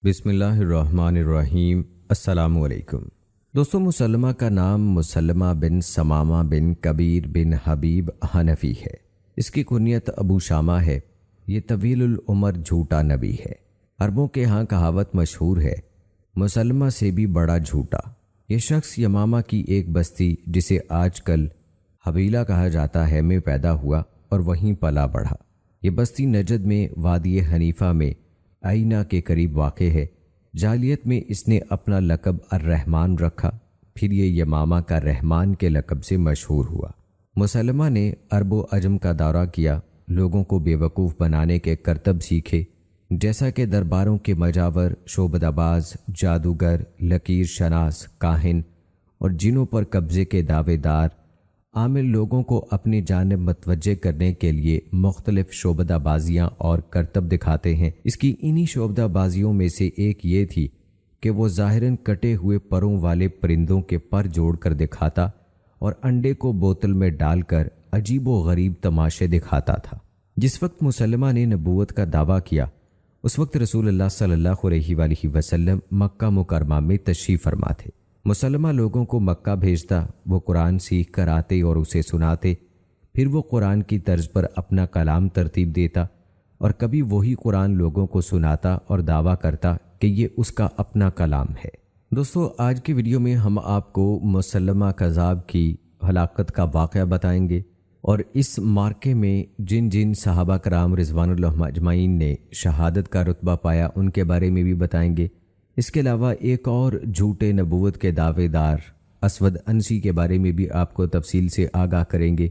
بسم اللہ الرحمن الرحیم۔ السلام علیکم دوستو، مسلمہ کا نام مسلمہ بن ثمامہ بن کبیر بن حبیب حنفی ہے۔ اس کی کنیت ابو شامہ ہے۔ یہ طویل العمر جھوٹا نبی ہے۔ عربوں کے ہاں کہاوت مشہور ہے، مسلمہ سے بھی بڑا جھوٹا۔ یہ شخص یمامہ کی ایک بستی جسے آج کل حبیلہ کہا جاتا ہے میں پیدا ہوا اور وہیں پلا بڑھا۔ یہ بستی نجد میں وادی حنیفہ میں آئینہ کے قریب واقع ہے۔ جاہلیت میں اس نے اپنا لقب الرحمن رکھا، پھر یہ یمامہ کا رحمان کے لقب سے مشہور ہوا۔ مسلمہ نے عرب و عجم کا دورہ کیا، لوگوں کو بیوقوف بنانے کے کرتب سیکھے، جیسا کہ درباروں کے مجاور، شعبدہ باز، جادوگر، لکیر شناس، کاہن اور جنوں پر قبضے کے دعوے دار عامل لوگوں کو اپنی جانب متوجہ کرنے کے لیے مختلف شعبدہ بازیاں اور کرتب دکھاتے ہیں۔ اس کی انہی شعبدہ بازیوں میں سے ایک یہ تھی کہ وہ ظاہراً کٹے ہوئے پروں والے پرندوں کے پر جوڑ کر دکھاتا اور انڈے کو بوتل میں ڈال کر عجیب و غریب تماشے دکھاتا تھا۔ جس وقت مسلمہ نے نبوت کا دعویٰ کیا، اس وقت رسول اللہ صلی اللہ علیہ وآلہ وسلم مکہ مکرمہ میں تشریف فرما تھے۔ مسلمہ لوگوں کو مکہ بھیجتا، وہ قرآن سیکھ کر آتے اور اسے سناتے، پھر وہ قرآن کی طرز پر اپنا کلام ترتیب دیتا اور کبھی وہی قرآن لوگوں کو سناتا اور دعویٰ کرتا کہ یہ اس کا اپنا کلام ہے۔ دوستو، آج کی ویڈیو میں ہم آپ کو مسلمہ کذاب کی ہلاکت کا واقعہ بتائیں گے اور اس مارکے میں جن جن صحابہ کرام رضوان اللہ اجمعین نے شہادت کا رتبہ پایا ان کے بارے میں بھی بتائیں گے۔ اس کے علاوہ ایک اور جھوٹے نبوت کے دعوے دار اسود انسی کے بارے میں بھی آپ کو تفصیل سے آگاہ کریں گے۔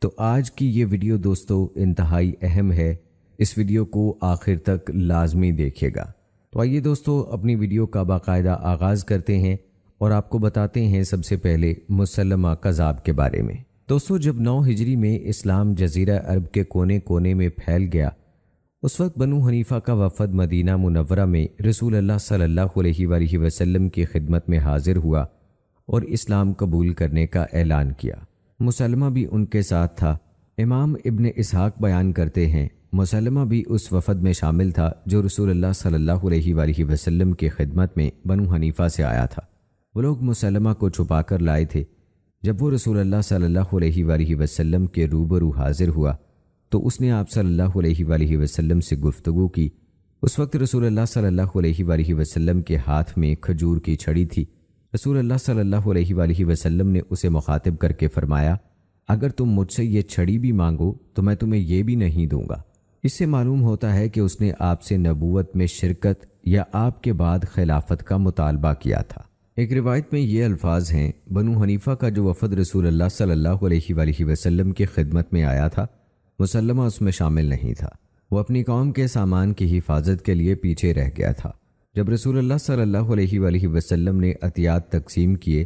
تو آج کی یہ ویڈیو دوستو انتہائی اہم ہے، اس ویڈیو کو آخر تک لازمی دیکھیے گا۔ تو آئیے دوستو اپنی ویڈیو کا باقاعدہ آغاز کرتے ہیں اور آپ کو بتاتے ہیں سب سے پہلے مسلمہ کذاب کے بارے میں۔ دوستو، جب 9 ہجری میں اسلام جزیرہ عرب کے کونے کونے میں پھیل گیا، اس وقت بنو حنیفہ کا وفد مدینہ منورہ میں رسول اللہ صلی اللہ علیہ وآلہ وسلم کی خدمت میں حاضر ہوا اور اسلام قبول کرنے کا اعلان کیا۔ مسلمہ بھی ان کے ساتھ تھا۔ امام ابن اسحاق بیان کرتے ہیں، مسلمہ بھی اس وفد میں شامل تھا جو رسول اللہ صلی اللہ علیہ وآلہ وسلم کی خدمت میں بنو حنیفہ سے آیا تھا۔ وہ لوگ مسلمہ کو چھپا کر لائے تھے۔ جب وہ رسول اللہ صلی اللہ علیہ وآلہ وسلم کے روبرو حاضر ہوا تو اس نے آپ صلی اللہ علیہ وآلہ وسلم سے گفتگو کی۔ اس وقت رسول اللہ صلی اللہ علیہ وآلہ وسلم کے ہاتھ میں کھجور کی چھڑی تھی۔ رسول اللہ صلی اللہ علیہ وآلہ وسلم نے اسے مخاطب کر کے فرمایا، اگر تم مجھ سے یہ چھڑی بھی مانگو تو میں تمہیں یہ بھی نہیں دوں گا۔ اس سے معلوم ہوتا ہے کہ اس نے آپ سے نبوت میں شرکت یا آپ کے بعد خلافت کا مطالبہ کیا تھا۔ ایک روایت میں یہ الفاظ ہیں، بنو حنیفہ کا جو وفد رسول اللہ صلی اللہ علیہ وآلہ وسلم کی خدمت میں آیا تھا، مسلمہ اس میں شامل نہیں تھا۔ وہ اپنی قوم کے سامان کی حفاظت کے لیے پیچھے رہ گیا تھا۔ جب رسول اللہ صلی اللہ علیہ وآلہ وسلم نے عطیات تقسیم کیے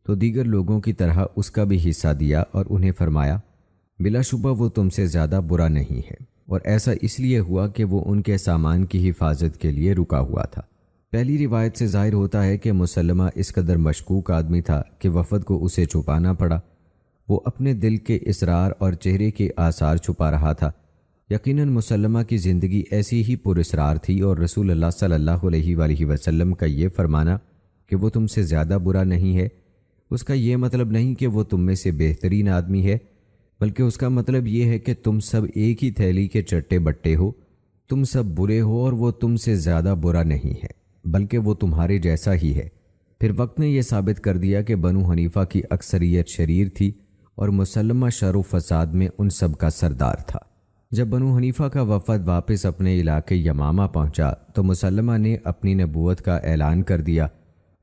تو دیگر لوگوں کی طرح اس کا بھی حصہ دیا اور انہیں فرمایا، بلا شبہ وہ تم سے زیادہ برا نہیں ہے، اور ایسا اس لیے ہوا کہ وہ ان کے سامان کی حفاظت کے لیے رکا ہوا تھا۔ پہلی روایت سے ظاہر ہوتا ہے کہ مسلمہ اس قدر مشکوک آدمی تھا کہ وفد کو اسے چھپانا پڑا۔ وہ اپنے دل کے اسرار اور چہرے کے آثار چھپا رہا تھا۔ یقیناً مسلمہ کی زندگی ایسی ہی پر اسرار تھی، اور رسول اللہ صلی اللہ علیہ وآلہ وسلم کا یہ فرمانا کہ وہ تم سے زیادہ برا نہیں ہے، اس کا یہ مطلب نہیں کہ وہ تم میں سے بہترین آدمی ہے، بلکہ اس کا مطلب یہ ہے کہ تم سب ایک ہی تھیلی کے چٹے بٹے ہو، تم سب برے ہو اور وہ تم سے زیادہ برا نہیں ہے، بلکہ وہ تمہارے جیسا ہی ہے۔ پھر وقت نے یہ ثابت کر دیا کہ بنو حنیفہ کی اکثریت شریر تھی اور مسلمہ شر و فساد میں ان سب کا سردار تھا۔ جب بنو حنیفہ کا وفد واپس اپنے علاقے یمامہ پہنچا تو مسلمہ نے اپنی نبوت کا اعلان کر دیا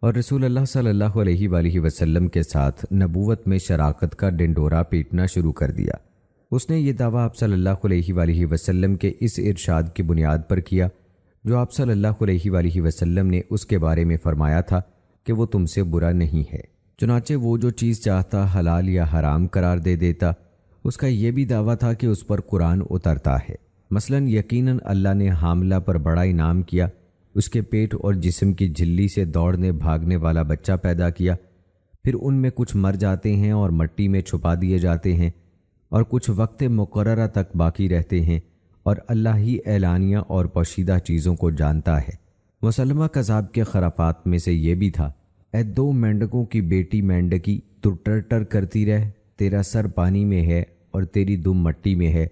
اور رسول اللہ صلی اللہ علیہ وآلہ وسلم کے ساتھ نبوت میں شراکت کا ڈنڈورا پیٹنا شروع کر دیا۔ اس نے یہ دعویٰ آپ صلی اللہ علیہ وآلہ وسلم کے اس ارشاد کی بنیاد پر کیا جو آپ صلی اللہ علیہ وآلہ وسلم نے اس کے بارے میں فرمایا تھا کہ وہ تم سے برا نہیں ہے۔ چنانچہ وہ جو چیز چاہتا حلال یا حرام قرار دے دیتا۔ اس کا یہ بھی دعویٰ تھا کہ اس پر قرآن اترتا ہے۔ مثلاً یقیناً اللہ نے حاملہ پر بڑا انعام کیا، اس کے پیٹ اور جسم کی جھلی سے دوڑنے بھاگنے والا بچہ پیدا کیا، پھر ان میں کچھ مر جاتے ہیں اور مٹی میں چھپا دیے جاتے ہیں اور کچھ وقت مقررہ تک باقی رہتے ہیں، اور اللہ ہی اعلانیہ اور پوشیدہ چیزوں کو جانتا ہے۔ مسلمہ کذاب کے خرافات میں سے یہ بھی تھا، اے 2 مینڈکوں کی بیٹی مینڈکی، تو ٹر ٹر کرتی رہ، تیرا سر پانی میں ہے اور تیری دم مٹی میں ہے،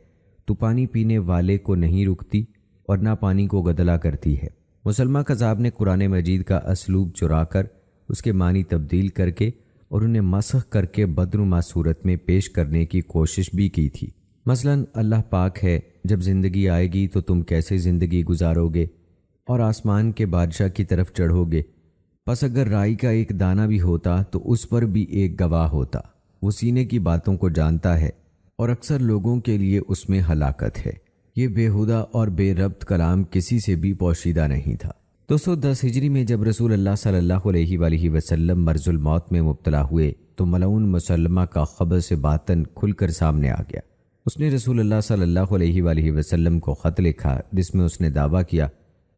تو پانی پینے والے کو نہیں رکتی اور نہ پانی کو گدلا کرتی ہے۔ مسلمہ کذاب نے قرآن مجید کا اسلوب چرا کر اس کے معنی تبدیل کر کے اور انہیں مسخ کر کے بدنما صورت میں پیش کرنے کی کوشش بھی کی تھی۔ مثلا اللہ پاک ہے، جب زندگی آئے گی تو تم کیسے زندگی گزارو گے اور آسمان کے بادشاہ کی طرف چڑھو گے، پس اگر رائی کا ایک دانہ بھی ہوتا تو اس پر بھی ایک گواہ ہوتا، وہ سینے کی باتوں کو جانتا ہے اور اکثر لوگوں کے لیے اس میں ہلاکت ہے۔ یہ بےہودہ اور بے ربط کلام کسی سے بھی پوشیدہ نہیں تھا۔ 210 ہجری میں جب رسول اللہ صلی اللہ علیہ وآلہ وسلم مرض الموت میں مبتلا ہوئے تو ملعون مسلمہ کا خبث باطن کھل کر سامنے آ گیا۔ اس نے رسول اللہ صلی اللہ علیہ وآلہ وسلم کو خط لکھا جس میں اس نے دعویٰ کیا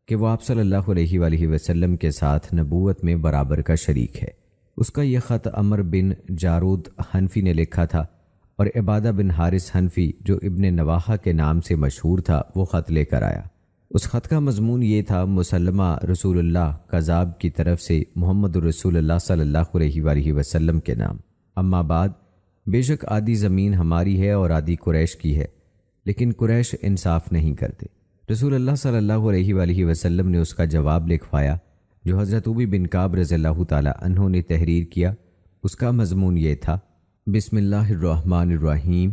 کہ وہ آپ صلی اللہ علیہ وآلہ وسلم کے ساتھ نبوت میں برابر کا شریک ہے۔ اس کا یہ خط عمر بن جارود حنفی نے لکھا تھا اور عبادہ بن حارث حنفی جو ابن نواحہ کے نام سے مشہور تھا وہ خط لے کر آیا۔ اس خط کا مضمون یہ تھا، مسلمہ رسول اللہ کذاب کی طرف سے محمد رسول اللہ صلی اللہ علیہ وآلہ وسلم کے نام، اما بعد بے شک آدھی زمین ہماری ہے اور آدھی قریش کی ہے، لیکن قریش انصاف نہیں کرتے۔ رسول اللہ صلی اللہ علیہ وآلہ وسلم نے اس کا جواب لکھوایا جو حضرت ابی بن کعب رضی اللہ تعالی عنہ نے تحریر کیا۔ اس کا مضمون یہ تھا، بسم اللہ الرحمن الرحیم،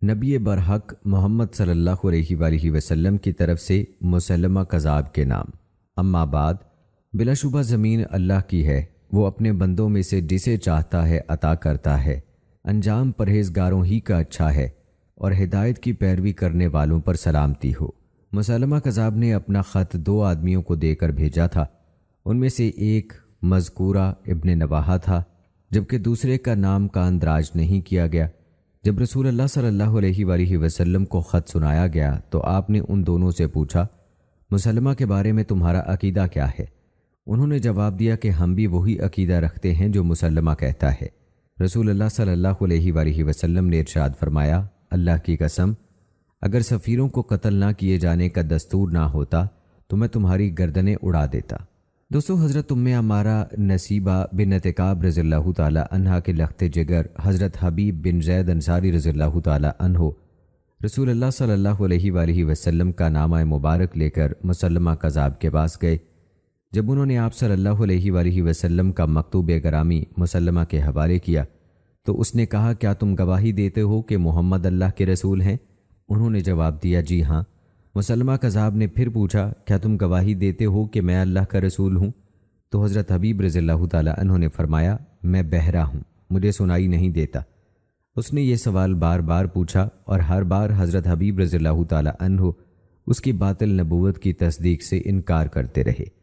نبی برحق محمد صلی اللہ علیہ وآلہ وسلم کی طرف سے مسلمہ کذاب کے نام، اما بعد بلا شبہ زمین اللہ کی ہے، وہ اپنے بندوں میں سے جسے چاہتا ہے عطا کرتا ہے، انجام پرہیزگاروں ہی کا اچھا ہے اور ہدایت کی پیروی کرنے والوں پر سلامتی ہو۔ مسلمہ کذاب نے اپنا خط 2 آدمیوں کو دے کر بھیجا تھا، ان میں سے ایک مذکورہ ابن نواحہ تھا جبکہ دوسرے کا نام کا اندراج نہیں کیا گیا۔ جب رسول اللہ صلی اللہ علیہ وآلہ وسلم کو خط سنایا گیا تو آپ نے ان دونوں سے پوچھا، مسلمہ کے بارے میں تمہارا عقیدہ کیا ہے؟ انہوں نے جواب دیا کہ ہم بھی وہی عقیدہ رکھتے ہیں جو مسلمہ کہتا ہے۔ رسول اللہ صلی اللہ علیہ وآلہ وسلم نے ارشاد فرمایا، اللہ کی قسم، اگر سفیروں کو قتل نہ کیے جانے کا دستور نہ ہوتا تو میں تمہاری گردنیں اڑا دیتا۔ دوستو، حضرت ام عمارہ نصیبہ بنت کعب رضی اللہ تعالی عنہا کے لخت جگر حضرت حبیب بن زید انصاری رضی اللہ تعالی عنہ رسول اللہ صلی اللہ علیہ وآلہ وسلم کا نامہ مبارک لے کر مسلمہ کذاب کے پاس گئے۔ جب انہوں نے آپ صلی اللہ علیہ وآلہ وسلم کا مکتوب گرامی مسلمہ کے حوالے کیا تو اس نے کہا، کیا تم گواہی دیتے ہو کہ محمد اللہ کے رسول ہیں؟ انہوں نے جواب دیا، جی ہاں۔ مسلمہ کذاب نے پھر پوچھا، کیا تم گواہی دیتے ہو کہ میں اللہ کا رسول ہوں؟ تو حضرت حبیب رضی اللہ تعالی عنہ نے فرمایا، میں بہرا ہوں، مجھے سنائی نہیں دیتا۔ اس نے یہ سوال بار بار پوچھا اور ہر بار حضرت حبیب رضی اللہ تعالی عنہ اس کی باطل نبوت کی تصدیق سے انکار کرتے رہے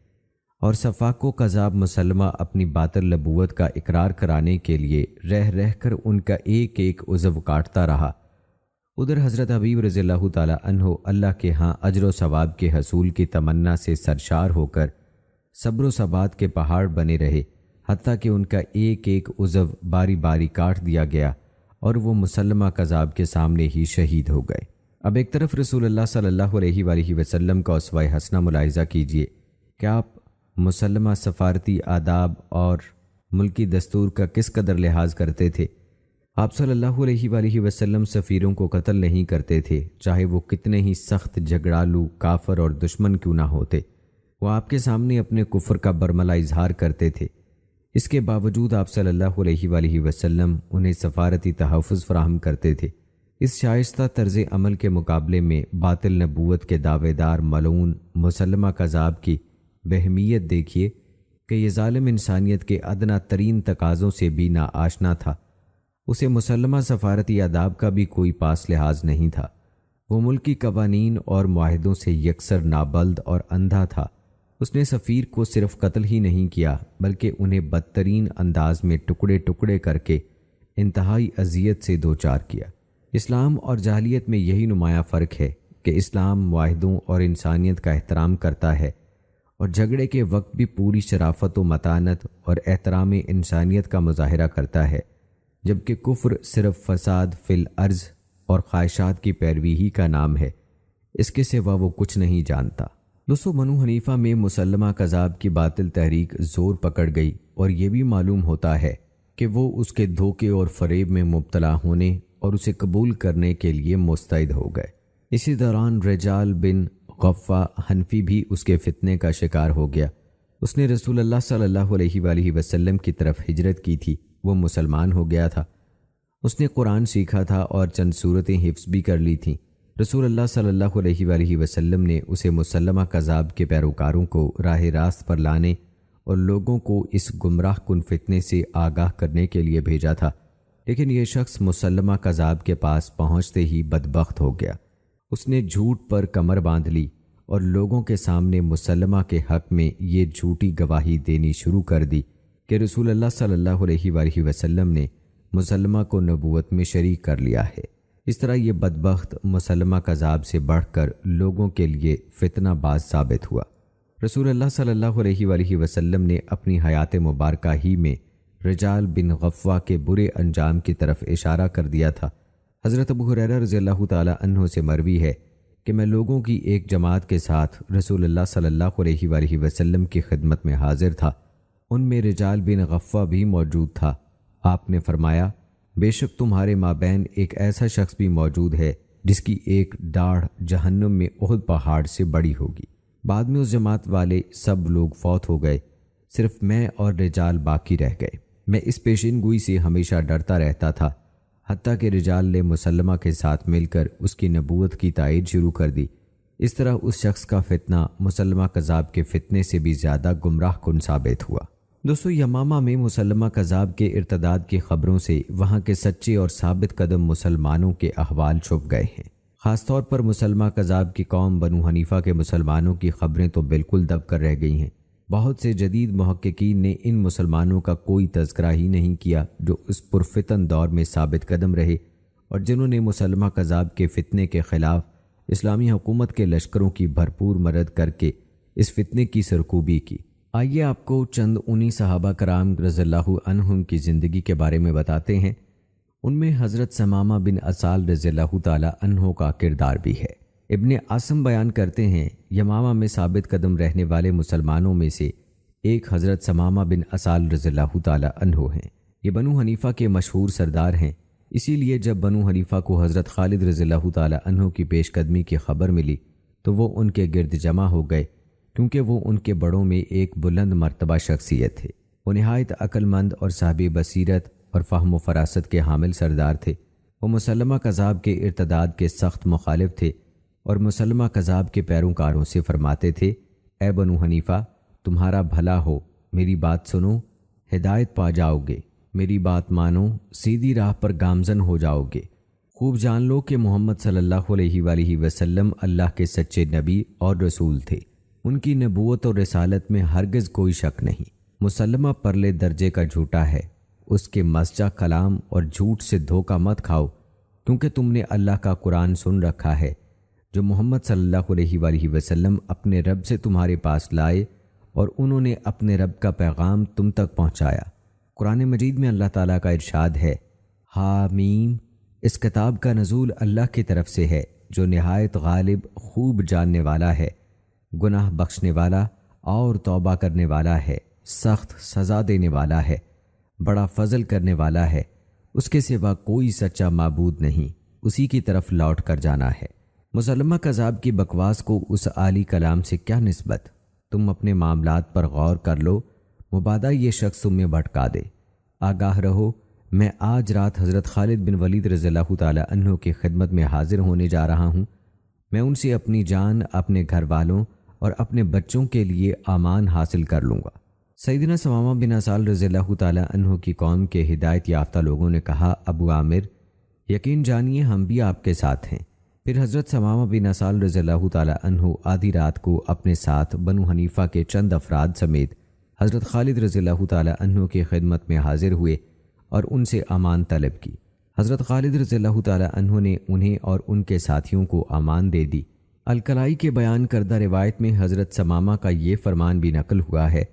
اور صفاق و کذاب مسلمہ اپنی باطل نبوت کا اقرار کرانے کے لیے رہ رہ کر ان کا ایک ایک عضو کاٹتا رہا۔ ادھر حضرت حبیب رضی اللہ تعالی عنہ اللہ کے ہاں اجر و ثواب کے حصول کی تمنا سے سرشار ہو کر صبر و ثبات کے پہاڑ بنے رہے، حتیٰ کہ ان کا ایک ایک عضو باری باری کاٹ دیا گیا اور وہ مسلمہ کذاب کے سامنے ہی شہید ہو گئے۔ اب ایک طرف رسول اللہ صلی اللہ علیہ وآلہ وسلم کا اسوہ حسنہ ملاحظہ کیجئے کہ آپ مسلمہ سفارتی آداب اور ملکی دستور کا کس قدر لحاظ کرتے تھے۔ آپ صلی اللہ علیہ وآلہ وسلم سفیروں کو قتل نہیں کرتے تھے، چاہے وہ کتنے ہی سخت جھگڑالو، کافر اور دشمن کیوں نہ ہوتے۔ وہ آپ کے سامنے اپنے کفر کا برملا اظہار کرتے تھے، اس کے باوجود آپ صلی اللہ علیہ وآلہ وسلم انہیں سفارتی تحفظ فراہم کرتے تھے۔ اس شائستہ طرز عمل کے مقابلے میں باطل نبوت کے دعوے دار ملعون مسلمہ کذاب کی بہمیت دیکھیے کہ یہ ظالم انسانیت کے ادنیٰ ترین تقاضوں سے بھی نا آشنا تھا۔ اسے مسلمہ سفارتی آداب کا بھی کوئی پاس لحاظ نہیں تھا۔ وہ ملکی قوانین اور معاہدوں سے یکسر نابلد اور اندھا تھا۔ اس نے سفیر کو صرف قتل ہی نہیں کیا بلکہ انہیں بدترین انداز میں ٹکڑے ٹکڑے کر کے انتہائی اذیت سے دوچار کیا۔ اسلام اور جاہلیت میں یہی نمایاں فرق ہے کہ اسلام معاہدوں اور انسانیت کا احترام کرتا ہے اور جھگڑے کے وقت بھی پوری شرافت و متانت اور احترام انسانیت کا مظاہرہ کرتا ہے، جبکہ کفر صرف فساد فی الارض اور خواہشات کی پیروی ہی کا نام ہے، اس کے سوا وہ کچھ نہیں جانتا۔ دوستو بنو حنیفہ میں مسلمہ کذاب کی باطل تحریک زور پکڑ گئی اور یہ بھی معلوم ہوتا ہے کہ وہ اس کے دھوکے اور فریب میں مبتلا ہونے اور اسے قبول کرنے کے لیے مستعد ہو گئے۔ اسی دوران رجال بن غفہ حنفی بھی اس کے فتنے کا شکار ہو گیا۔ اس نے رسول اللہ صلی اللہ علیہ وآلہ وسلم کی طرف ہجرت کی تھی، وہ مسلمان ہو گیا تھا۔ اس نے قرآن سیکھا تھا اور چند سورتیں حفظ بھی کر لی تھیں۔ رسول اللہ صلی اللہ علیہ وآلہ وسلم نے اسے مسلمہ کذاب کے پیروکاروں کو راہ راست پر لانے اور لوگوں کو اس گمراہ کن فتنے سے آگاہ کرنے کے لیے بھیجا تھا، لیکن یہ شخص مسلمہ کذاب کے پاس پہنچتے ہی بدبخت ہو گیا۔ اس نے جھوٹ پر کمر باندھ لی اور لوگوں کے سامنے مسلمہ کے حق میں یہ جھوٹی گواہی دینی شروع کر دی کہ رسول اللہ صلی اللہ علیہ وآلہ وسلم نے مسلمہ کو نبوت میں شریک کر لیا ہے۔ اس طرح یہ بدبخت مسلمہ کذاب سے بڑھ کر لوگوں کے لیے فتنہ باز ثابت ہوا۔ رسول اللہ صلی اللہ علیہ وآلہ وسلم نے اپنی حیات مبارکہ ہی میں رجال بن غفہ کے برے انجام کی طرف اشارہ کر دیا تھا۔ حضرت ابو ہریرہ رضی اللہ تعالی عنہ سے مروی ہے کہ میں لوگوں کی ایک جماعت کے ساتھ رسول اللہ صلی اللہ علیہ وآلہ وسلم کی خدمت میں حاضر تھا۔ ان میں رجال بن غفہ بھی موجود تھا۔ آپ نے فرمایا، بے شک تمہارے مابین ایک ایسا شخص بھی موجود ہے جس کی ایک داڑھ جہنم میں احد پہاڑ سے بڑی ہوگی۔ بعد میں اس جماعت والے سب لوگ فوت ہو گئے، صرف میں اور رجال باقی رہ گئے۔ میں اس پیشین گوئی سے ہمیشہ ڈرتا رہتا تھا، حتیٰ کہ رجال نے مسلمہ کے ساتھ مل کر اس کی نبوت کی تائید شروع کر دی۔ اس طرح اس شخص کا فتنہ مسلمہ کذاب کے فتنے سے بھی زیادہ گمراہ کن ثابت ہوا۔ دوستو یمامہ میں مسلمہ کذاب کے ارتداد کی خبروں سے وہاں کے سچے اور ثابت قدم مسلمانوں کے احوال چھپ گئے ہیں۔ خاص طور پر مسلمہ کذاب کی قوم بنو حنیفہ کے مسلمانوں کی خبریں تو بالکل دب کر رہ گئی ہیں۔ بہت سے جدید محققین نے ان مسلمانوں کا کوئی تذکرہ ہی نہیں کیا جو اس پرفتن دور میں ثابت قدم رہے اور جنہوں نے مسلمہ کذاب کے فتنے کے خلاف اسلامی حکومت کے لشکروں کی بھرپور مدد کر کے اس فتنے کی سرکوبی کی۔ آئیے آپ کو چند انہی صحابہ کرام رضی اللہ عنہم کی زندگی کے بارے میں بتاتے ہیں۔ ان میں حضرت ثمامہ بن اسال رضی اللہ تعالی عنہ کا کردار بھی ہے۔ ابن عاصم بیان کرتے ہیں، یمامہ میں ثابت قدم رہنے والے مسلمانوں میں سے ایک حضرت ثمامہ بن اسال رضی اللہ تعالی عنہ ہیں۔ یہ بنو حنیفہ کے مشہور سردار ہیں، اسی لیے جب بنو حنیفہ کو حضرت خالد رضی اللہ تعالی عنہ کی پیش قدمی کی خبر ملی تو وہ ان کے گرد جمع ہو گئے، کیونکہ وہ ان کے بڑوں میں ایک بلند مرتبہ شخصیت تھے۔ وہ نہایت عقل مند اور صاحب بصیرت اور فہم و فراست کے حامل سردار تھے۔ وہ مسلمہ کذاب کے ارتداد کے سخت مخالف تھے اور مسلمہ کذاب کے پیروکاروں سے فرماتے تھے، اے بنو حنیفہ، تمہارا بھلا ہو، میری بات سنو، ہدایت پا جاؤ گے، میری بات مانو، سیدھی راہ پر گامزن ہو جاؤ گے۔ خوب جان لو کہ محمد صلی اللہ علیہ وآلہ وسلم اللہ کے سچے نبی اور رسول تھے، ان کی نبوت اور رسالت میں ہرگز کوئی شک نہیں۔ مسلمہ پرلے درجے کا جھوٹا ہے، اس کے مسجع کلام اور جھوٹ سے دھوکہ مت کھاؤ، کیونکہ تم نے اللہ کا قرآن سن رکھا ہے جو محمد صلی اللہ علیہ وآلہ وسلم اپنے رب سے تمہارے پاس لائے اور انہوں نے اپنے رب کا پیغام تم تک پہنچایا۔ قرآن مجید میں اللہ تعالیٰ کا ارشاد ہے، حامیم، اس کتاب کا نزول اللہ کی طرف سے ہے جو نہایت غالب، خوب جاننے والا ہے، گناہ بخشنے والا اور توبہ کرنے والا ہے، سخت سزا دینے والا ہے، بڑا فضل کرنے والا ہے، اس کے سوا کوئی سچا معبود نہیں، اسی کی طرف لوٹ کر جانا ہے۔ مسلمہ کذاب کی بکواس کو اس عالی کلام سے کیا نسبت؟ تم اپنے معاملات پر غور کر لو، مبادا یہ شخص تمہیں بھٹکا دے۔ آگاہ رہو، میں آج رات حضرت خالد بن ولید رضی اللہ تعالی عنہ کی خدمت میں حاضر ہونے جا رہا ہوں۔ میں ان سے اپنی جان، اپنے گھر والوں اور اپنے بچوں کے لیے امان حاصل کر لوں گا۔ سیدنا ثمامہ بن اسال رضی اللہ تعالی عنہ کی قوم کے ہدایت یافتہ لوگوں نے کہا، ابو عامر، یقین جانیے ہم بھی آپ کے ساتھ ہیں۔ پھر حضرت ثمامہ بن اسال رضی اللہ تعالی عنہ آدھی رات کو اپنے ساتھ بنو حنیفہ کے چند افراد سمیت حضرت خالد رضی اللہ تعالی عنہ کی خدمت میں حاضر ہوئے اور ان سے امان طلب کی۔ حضرت خالد رضی اللہ تعالی عنہ نے انہیں اور ان کے ساتھیوں کو امان دے دی۔ الکلائی کے بیان کردہ روایت میں حضرت ثمامہ کا یہ فرمان بھی نقل ہوا ہے،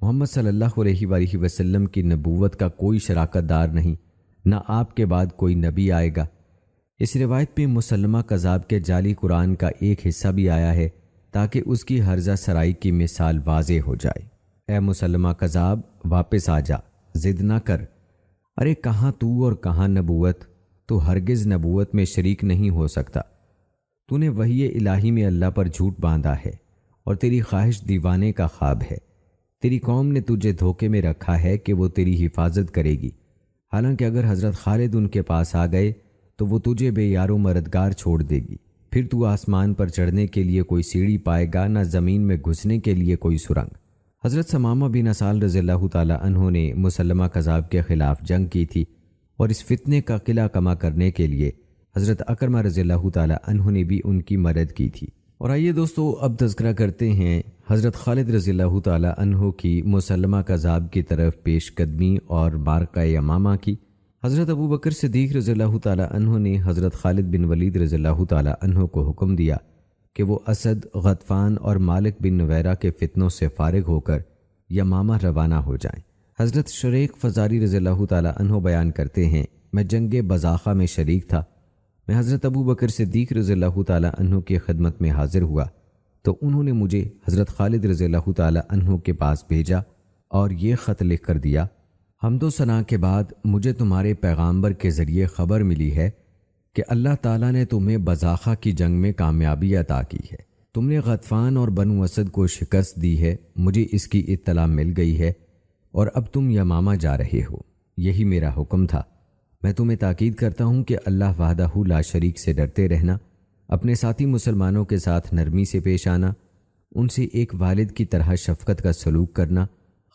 محمد صلی اللہ علیہ وآلہ وسلم کی نبوت کا کوئی شراکت دار نہیں، نہ آپ کے بعد کوئی نبی آئے گا۔ اس روایت میں مسلمہ کذاب کے جعلی قرآن کا ایک حصہ بھی آیا ہے تاکہ اس کی ہرزہ سرائی کی مثال واضح ہو جائے۔ اے مسلمہ کذاب، واپس آ جا، ضد نہ کر۔ ارے کہاں تو اور کہاں نبوت؟ تو ہرگز نبوت میں شریک نہیں ہو سکتا۔ تو نے وحی الہی میں اللہ پر جھوٹ باندھا ہے، اور تیری خواہش دیوانے کا خواب ہے۔ تیری قوم نے تجھے دھوکے میں رکھا ہے کہ وہ تیری حفاظت کرے گی، حالانکہ اگر حضرت خالد ان کے پاس آ گئے تو وہ تجھے بے یار و مددگار چھوڑ دے گی۔ پھر تو آسمان پر چڑھنے کے لیے کوئی سیڑھی پائے گا، نہ زمین میں گھسنے کے لیے کوئی سرنگ۔ حضرت ثمامہ بن اسال رضی اللہ تعالی عنہ نے مسلمہ کذاب کے خلاف جنگ کی تھی، اور اس فتنے کا قلعہ کما کرنے کے لیے حضرت اکرمہ رضی اللہ تعالی عنہ نے بھی ان کی مدد کی تھی۔ اور آئیے دوستو اب تذکرہ کرتے ہیں حضرت خالد رضی اللہ تعالی عنہ کی مسلمہ کذاب کی طرف پیش قدمی اور معرکہ یمامہ کی۔ حضرت ابو بکر صدیق رضی اللہ تعالی عنہ نے حضرت خالد بن ولید رضی اللہ تعالی عنہ کو حکم دیا کہ وہ اسد، غطفان اور مالک بن نویرہ کے فتنوں سے فارغ ہو کر یمامہ روانہ ہو جائیں۔ حضرت شریک فزاری رضی اللہ تعالی عنہ بیان کرتے ہیں، میں جنگ بزاخہ میں شریک تھا۔ میں حضرت ابو بکر صدیق رضی اللہ تعالی عنہ کی خدمت میں حاضر ہوا تو انہوں نے مجھے حضرت خالد رضی اللہ تعالی عنہ کے پاس بھیجا اور یہ خط لکھ کر دیا، حمد و ثنا کے بعد مجھے تمہارے پیغامبر کے ذریعے خبر ملی ہے کہ اللہ تعالیٰ نے تمہیں بزاخہ کی جنگ میں کامیابی عطا کی ہے۔ تم نے غطفان اور بنو اسد کو شکست دی ہے، مجھے اس کی اطلاع مل گئی ہے، اور اب تم یمامہ جا رہے ہو۔ یہی میرا حکم تھا۔ میں تمہیں تاکید کرتا ہوں کہ اللہ وحدہ لا شریک سے ڈرتے رہنا، اپنے ساتھی مسلمانوں کے ساتھ نرمی سے پیش آنا، ان سے ایک والد کی طرح شفقت کا سلوک کرنا،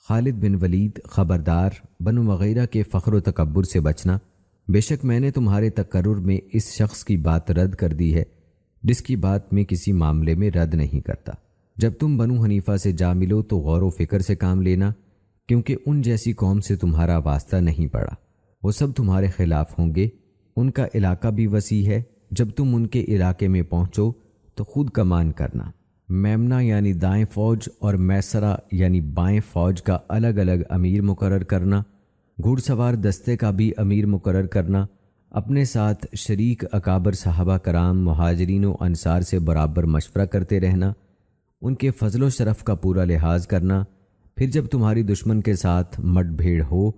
خالد بن ولید خبردار، بنو وغیرہ کے فخر و تکبر سے بچنا۔ بے شک میں نے تمہارے تقرر میں اس شخص کی بات رد کر دی ہے جس کی بات میں کسی معاملے میں رد نہیں کرتا۔ جب تم بنو حنیفہ سے جا ملو تو غور و فکر سے کام لینا، کیونکہ ان جیسی قوم سے تمہارا واسطہ نہیں پڑا۔ وہ سب تمہارے خلاف ہوں گے، ان کا علاقہ بھی وسیع ہے۔ جب تم ان کے علاقے میں پہنچو تو خود کمان کرنا۔ میمنہ یعنی دائیں فوج اور میسرہ یعنی بائیں فوج کا الگ الگ امیر مقرر کرنا، گھڑ سوار دستے کا بھی امیر مقرر کرنا، اپنے ساتھ شریک اکابر صحابہ کرام مہاجرین و انصار سے برابر مشورہ کرتے رہنا، ان کے فضل و شرف کا پورا لحاظ کرنا۔ پھر جب تمہاری دشمن کے ساتھ مٹ بھیڑ ہو،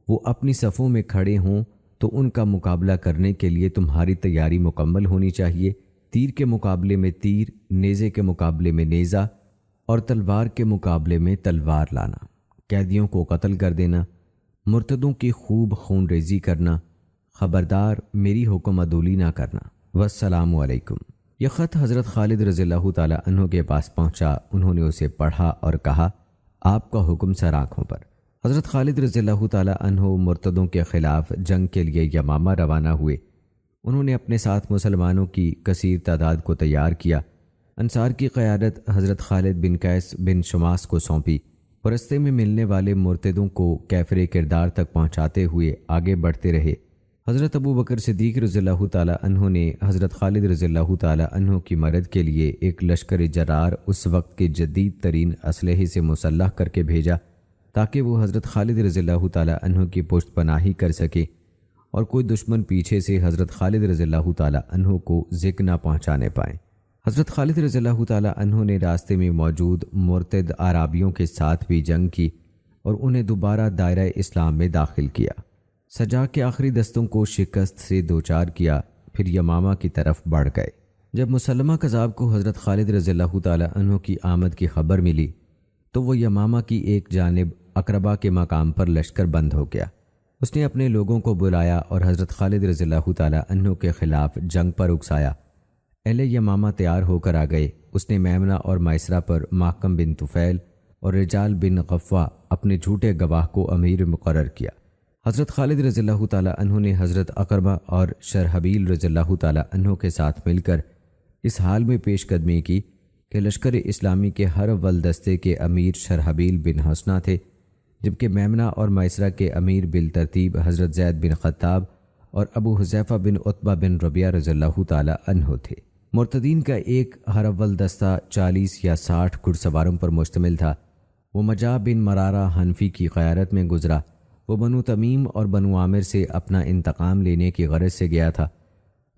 وہ اپنی صفوں میں کھڑے ہوں تو ان کا مقابلہ کرنے کے لیے تمہاری تیاری مکمل ہونی چاہیے۔ تیر کے مقابلے میں تیر، نیزے کے مقابلے میں نیزہ اور تلوار کے مقابلے میں تلوار لانا، قیدیوں کو قتل کر دینا، مرتدوں کی خوب خون ریزی کرنا، خبردار میری حکم عدولی نہ کرنا۔ والسلام علیکم۔ یہ خط حضرت خالد رضی اللہ تعالی عنہ کے پاس پہنچا، انہوں نے اسے پڑھا اور کہا، آپ کا حکم سر آنکھوں پر۔ حضرت خالد رضی اللہ تعالی عنہ مرتدوں کے خلاف جنگ کے لیے یمامہ روانہ ہوئے۔ انہوں نے اپنے ساتھ مسلمانوں کی کثیر تعداد کو تیار کیا۔ انصار کی قیادت حضرت خالد بن قیس بن شماس کو سونپی، اور رستے میں ملنے والے مرتدوں کو کیفر کردار تک پہنچاتے ہوئے آگے بڑھتے رہے۔ حضرت ابو بکر صدیق رضی اللہ تعالی عنہ نے حضرت خالد رضی اللہ تعالی عنہ کی مدد کے لیے ایک لشکر جرار اس وقت کے جدید ترین اسلحے سے مسلح کر کے بھیجا تاکہ وہ حضرت خالد رضی اللہ تعالی عنہ کی پشت پناہی کر سکے اور کوئی دشمن پیچھے سے حضرت خالد رضی اللہ تعالی عنہ کو زک نہ پہنچانے پائیں۔ حضرت خالد رضی اللہ تعالی عنہ نے راستے میں موجود مرتد اعرابیوں کے ساتھ بھی جنگ کی اور انہیں دوبارہ دائرہ اسلام میں داخل کیا، سجا کے آخری دستوں کو شکست سے دوچار کیا، پھر یمامہ کی طرف بڑھ گئے۔ جب مسلمہ کذاب کو حضرت خالد رضی اللہ تعالی عنہ کی آمد کی خبر ملی تو وہ یمامہ کی ایک جانب اقربہ کے مقام پر لشکر بند ہو گیا۔ اس نے اپنے لوگوں کو بلایا اور حضرت خالد رضی اللہ تعالی عنہ کے خلاف جنگ پر اکسایا۔ اہل یمامہ تیار ہو کر آ گئے۔ اس نے میمنہ اور میسرہ پر محکم بن طفیل اور رجال بن غفوہ اپنے جھوٹے گواہ کو امیر مقرر کیا۔ حضرت خالد رضی اللہ تعالی عنہ نے حضرت اقربہ اور شرحبیل رضی اللہ تعالی عنہ کے ساتھ مل کر اس حال میں پیش قدمی کی کہ لشکر اسلامی کے ہر اول دستے کے امیر شرحبیل بن حسنہ تھے، جبکہ میمنہ اور میسرہ کے امیر بالترتیب حضرت زید بن خطاب اور ابو حذیفہ بن عتبہ بن ربیعہ رضی اللہ تعالی عنہ تھے۔ مرتدین کا ایک ہر اول دستہ 40 یا 60 گھڑ سواروں پر مشتمل تھا۔ وہ مجاہ بن مرارہ حنفی کی قیادت میں گزرا۔ وہ بنو تمیم اور بنو عامر سے اپنا انتقام لینے کی غرض سے گیا تھا۔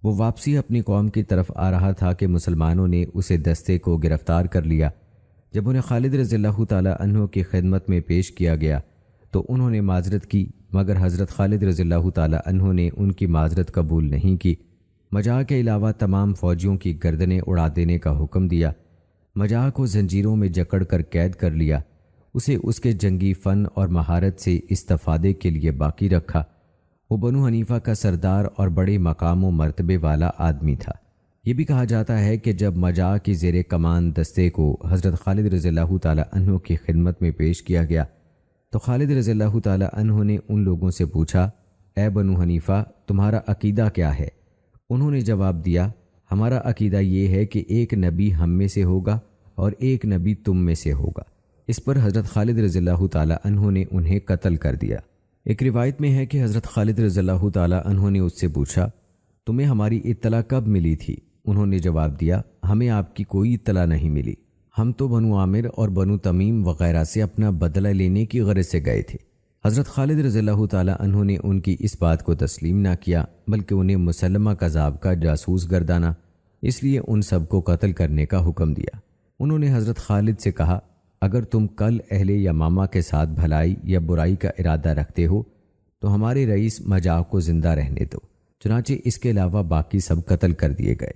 وہ واپسی اپنی قوم کی طرف آ رہا تھا کہ مسلمانوں نے اسے دستے کو گرفتار کر لیا۔ جب انہیں خالد رضی اللہ تعالیٰ عنہ کی خدمت میں پیش کیا گیا تو انہوں نے معذرت کی، مگر حضرت خالد رضی اللہ تعالیٰ عنہ نے ان کی معذرت قبول نہیں کی۔ مجاع کے علاوہ تمام فوجیوں کی گردنیں اڑا دینے کا حکم دیا۔ مجاع کو زنجیروں میں جکڑ کر قید کر لیا۔ اسے اس کے جنگی فن اور مہارت سے استفادے کے لیے باقی رکھا۔ وہ بنو حنیفہ کا سردار اور بڑے مقام و مرتبے والا آدمی تھا۔ یہ بھی کہا جاتا ہے کہ جب مجاع کی زیر کمان دستے کو حضرت خالد رضی اللہ تعالیٰ عنہ کی خدمت میں پیش کیا گیا تو خالد رضی اللہ تعالیٰ عنہ نے ان لوگوں سے پوچھا، اے بنو حنیفہ، تمہارا عقیدہ کیا ہے؟ انہوں نے جواب دیا، ہمارا عقیدہ یہ ہے کہ ایک نبی ہم میں سے ہوگا اور ایک نبی تم میں سے ہوگا۔ اس پر حضرت خالد رضی اللہ تعالیٰ عنہ نے انہیں قتل کر دیا۔ ایک روایت میں ہے کہ حضرت خالد رضی اللہ تعالیٰ عنہ نے اس سے پوچھا، تمہیں ہماری اطلاع کب ملی تھی؟ انہوں نے جواب دیا، ہمیں آپ کی کوئی اطلاع نہیں ملی، ہم تو بنو عامر اور بنو تمیم وغیرہ سے اپنا بدلہ لینے کی غرض سے گئے تھے۔ حضرت خالد رضی اللہ تعالیٰ عنہ نے ان کی اس بات کو تسلیم نہ کیا، بلکہ انہیں مسلمہ کذاب کا جاسوس گردانا، اس لیے ان سب کو قتل کرنے کا حکم دیا۔ انہوں نے حضرت خالد سے کہا، اگر تم کل اہل یمامہ کے ساتھ بھلائی یا برائی کا ارادہ رکھتے ہو تو ہمارے رئیس مجاع کو زندہ رہنے دو۔ چنانچہ اس کے علاوہ باقی سب قتل کر دیے گئے۔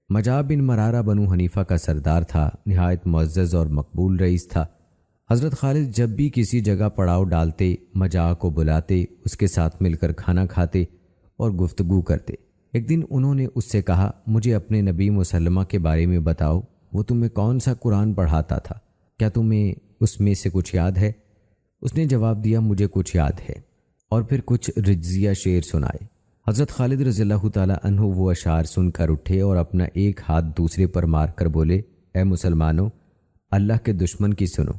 مجاع بن مرارہ بنو حنیفہ کا سردار تھا، نہایت معزز اور مقبول رئیس تھا۔ حضرت خالد جب بھی کسی جگہ پڑاؤ ڈالتے، مجاع کو بلاتے، اس کے ساتھ مل کر کھانا کھاتے اور گفتگو کرتے۔ ایک دن انہوں نے اس سے کہا، مجھے اپنے نبی مسلمہ کے بارے میں بتاؤ، وہ تمہیں کون سا قرآن پڑھاتا تھا؟ کیا تمہیں اس میں سے کچھ یاد ہے؟ اس نے جواب دیا، مجھے کچھ یاد ہے، اور پھر کچھ رجزیہ شعر سنائے۔ حضرت خالد رضی اللہ تعالیٰ عنہ وہ اشعار سن کر اٹھے اور اپنا ایک ہاتھ دوسرے پر مار کر بولے، اے مسلمانوں، اللہ کے دشمن کی سنو،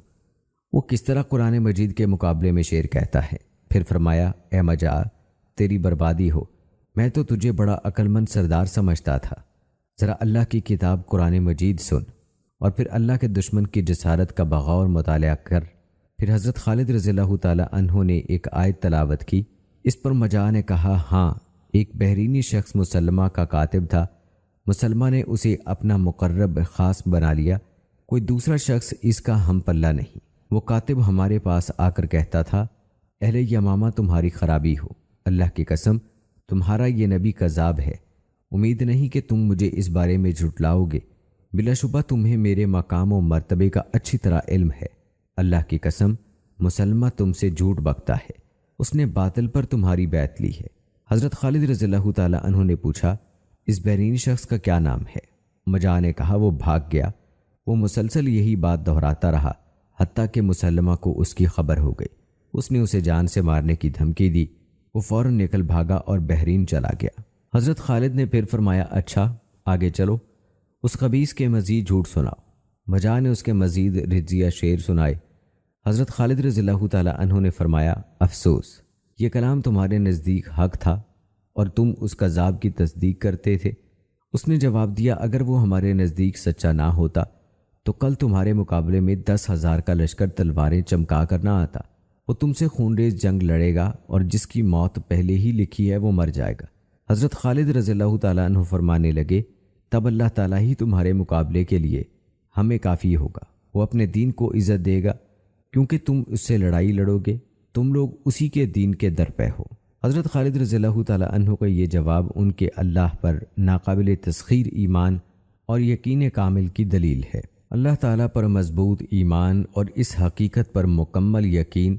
وہ کس طرح قرآن مجید کے مقابلے میں شعر کہتا ہے۔ پھر فرمایا، اے مجاع، تیری بربادی ہو، میں تو تجھے بڑا عقل مند سردار سمجھتا تھا، ذرا اللہ کی کتاب قرآن مجید سن اور پھر اللہ کے دشمن کی جسارت کا بغاؤ اور مطالعہ کر۔ پھر حضرت خالد رضی اللہ تعالیٰ عنہ نے ایک آیت تلاوت کی۔ اس پر مجاع نے کہا، ہاں، ایک بحرینی شخص مسلمہ کا کاتب تھا، مسلمہ نے اسے اپنا مقرب خاص بنا لیا، کوئی دوسرا شخص اس کا ہم پلہ نہیں۔ وہ کاتب ہمارے پاس آ کر کہتا تھا، اہل یمامہ تمہاری خرابی ہو، اللہ کی قسم تمہارا یہ نبی کذاب ہے، امید نہیں کہ تم مجھے اس بارے میں جھٹلاؤ گے، بلا شبہ تمہیں میرے مقام و مرتبے کا اچھی طرح علم ہے، اللہ کی قسم مسلمہ تم سے جھوٹ بکتا ہے، اس نے باطل پر تمہاری بیعت لی ہے۔ حضرت خالد رضی اللہ تعالیٰ عنہ نے پوچھا، اس بحرینی شخص کا کیا نام ہے؟ مجاع نے کہا، وہ بھاگ گیا۔ وہ مسلسل یہی بات دہراتا رہا حتیٰ کہ مسلمہ کو اس کی خبر ہو گئی۔ اس نے اسے جان سے مارنے کی دھمکی دی۔ وہ فوراً نکل بھاگا اور بحرین چلا گیا۔ حضرت خالد نے پھر فرمایا، اچھا آگے چلو، اس خبیث کے مزید جھوٹ سناؤ۔ مجاع نے اس کے مزید رجزیہ شعر سنائے۔ حضرت خالد رضی اللہ تعالیٰ عنہ نے فرمایا، افسوس، یہ کلام تمہارے نزدیک حق تھا اور تم اس کذاب کی تصدیق کرتے تھے۔ اس نے جواب دیا، اگر وہ ہمارے نزدیک سچا نہ ہوتا تو کل تمہارے مقابلے میں 10,000 کا لشکر تلواریں چمکا کر نہ آتا۔ وہ تم سے خونریز جنگ لڑے گا اور جس کی موت پہلے ہی لکھی ہے وہ مر جائے گا۔ حضرت خالد رضی اللہ تعالیٰ عنہ فرمانے لگے، تب اللہ تعالیٰ ہی تمہارے مقابلے کے لیے ہمیں کافی ہوگا، وہ اپنے دین کو عزت دے گا، کیونکہ تم اس سے لڑائی لڑو گے، تم لوگ اسی کے دین کے در پہ ہو۔ حضرت خالد رضی اللہ تعالیٰ عنہ کا یہ جواب ان کے اللہ پر ناقابل تسخیر ایمان اور یقین کامل کی دلیل ہے۔ اللہ تعالیٰ پر مضبوط ایمان اور اس حقیقت پر مکمل یقین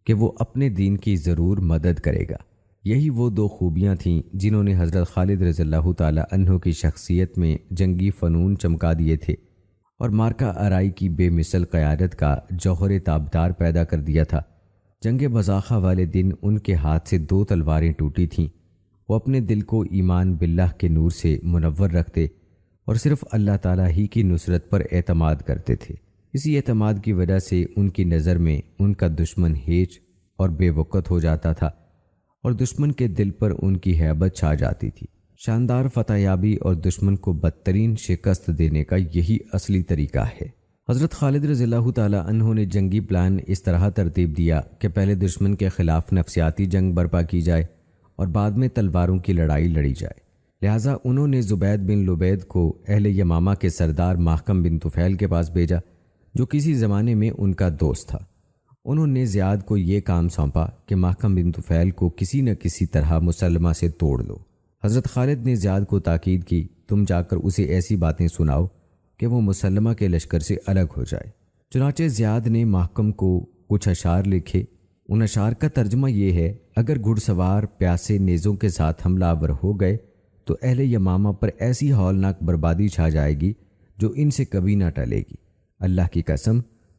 کہ وہ اپنے دین کی ضرور مدد کرے گا، یہی وہ دو خوبیاں تھیں جنہوں نے حضرت خالد رضی اللہ تعالیٰ عنہ کی شخصیت میں جنگی فنون چمکا دیے تھے اور مارکہ آرائی کی بے مثل قیادت کا جوہر تابدار پیدا کر دیا تھا۔ جنگ بزاخہ والے دن ان کے ہاتھ سے 2 تلواریں ٹوٹی تھیں۔ وہ اپنے دل کو ایمان باللہ کے نور سے منور رکھتے اور صرف اللہ تعالیٰ ہی کی نصرت پر اعتماد کرتے تھے۔ اسی اعتماد کی وجہ سے ان کی نظر میں ان کا دشمن ہیچ اور بے وقت ہو جاتا تھا اور دشمن کے دل پر ان کی ہیبت چھا جاتی تھی۔ شاندار فتح یابی اور دشمن کو بدترین شکست دینے کا یہی اصلی طریقہ ہے۔ حضرت خالد رضی اللہ تعالیٰ عنہ نے جنگی پلان اس طرح ترتیب دیا کہ پہلے دشمن کے خلاف نفسیاتی جنگ برپا کی جائے اور بعد میں تلواروں کی لڑائی لڑی جائے۔ لہٰذا انہوں نے زبید بن لبید کو اہل یمامہ کے سردار ماحکم بن طفیل کے پاس بھیجا، جو کسی زمانے میں ان کا دوست تھا۔ انہوں نے زیاد کو یہ کام سونپا کہ ماحکم بن طفیل کو کسی نہ کسی طرح مسلمہ سے توڑ لو۔ حضرت خالد نے زیاد کو تاکید کی، تم جا کر اسے ایسی باتیں سناؤ کہ وہ مسلمہ کے لشکر سے الگ ہو جائے۔ چنانچہ زیاد نے ماحکم کو کچھ اشعار لکھے۔ ان اشعار کا ترجمہ یہ ہے: اگر گھڑ سوار پیاسے نیزوں کے ساتھ حملہ آور ہو گئے تو اہل یمامہ پر ایسی ہولناک بربادی چھا جائے گی جو ان سے کبھی نہ ٹلے گی۔ اللہ کی قسم،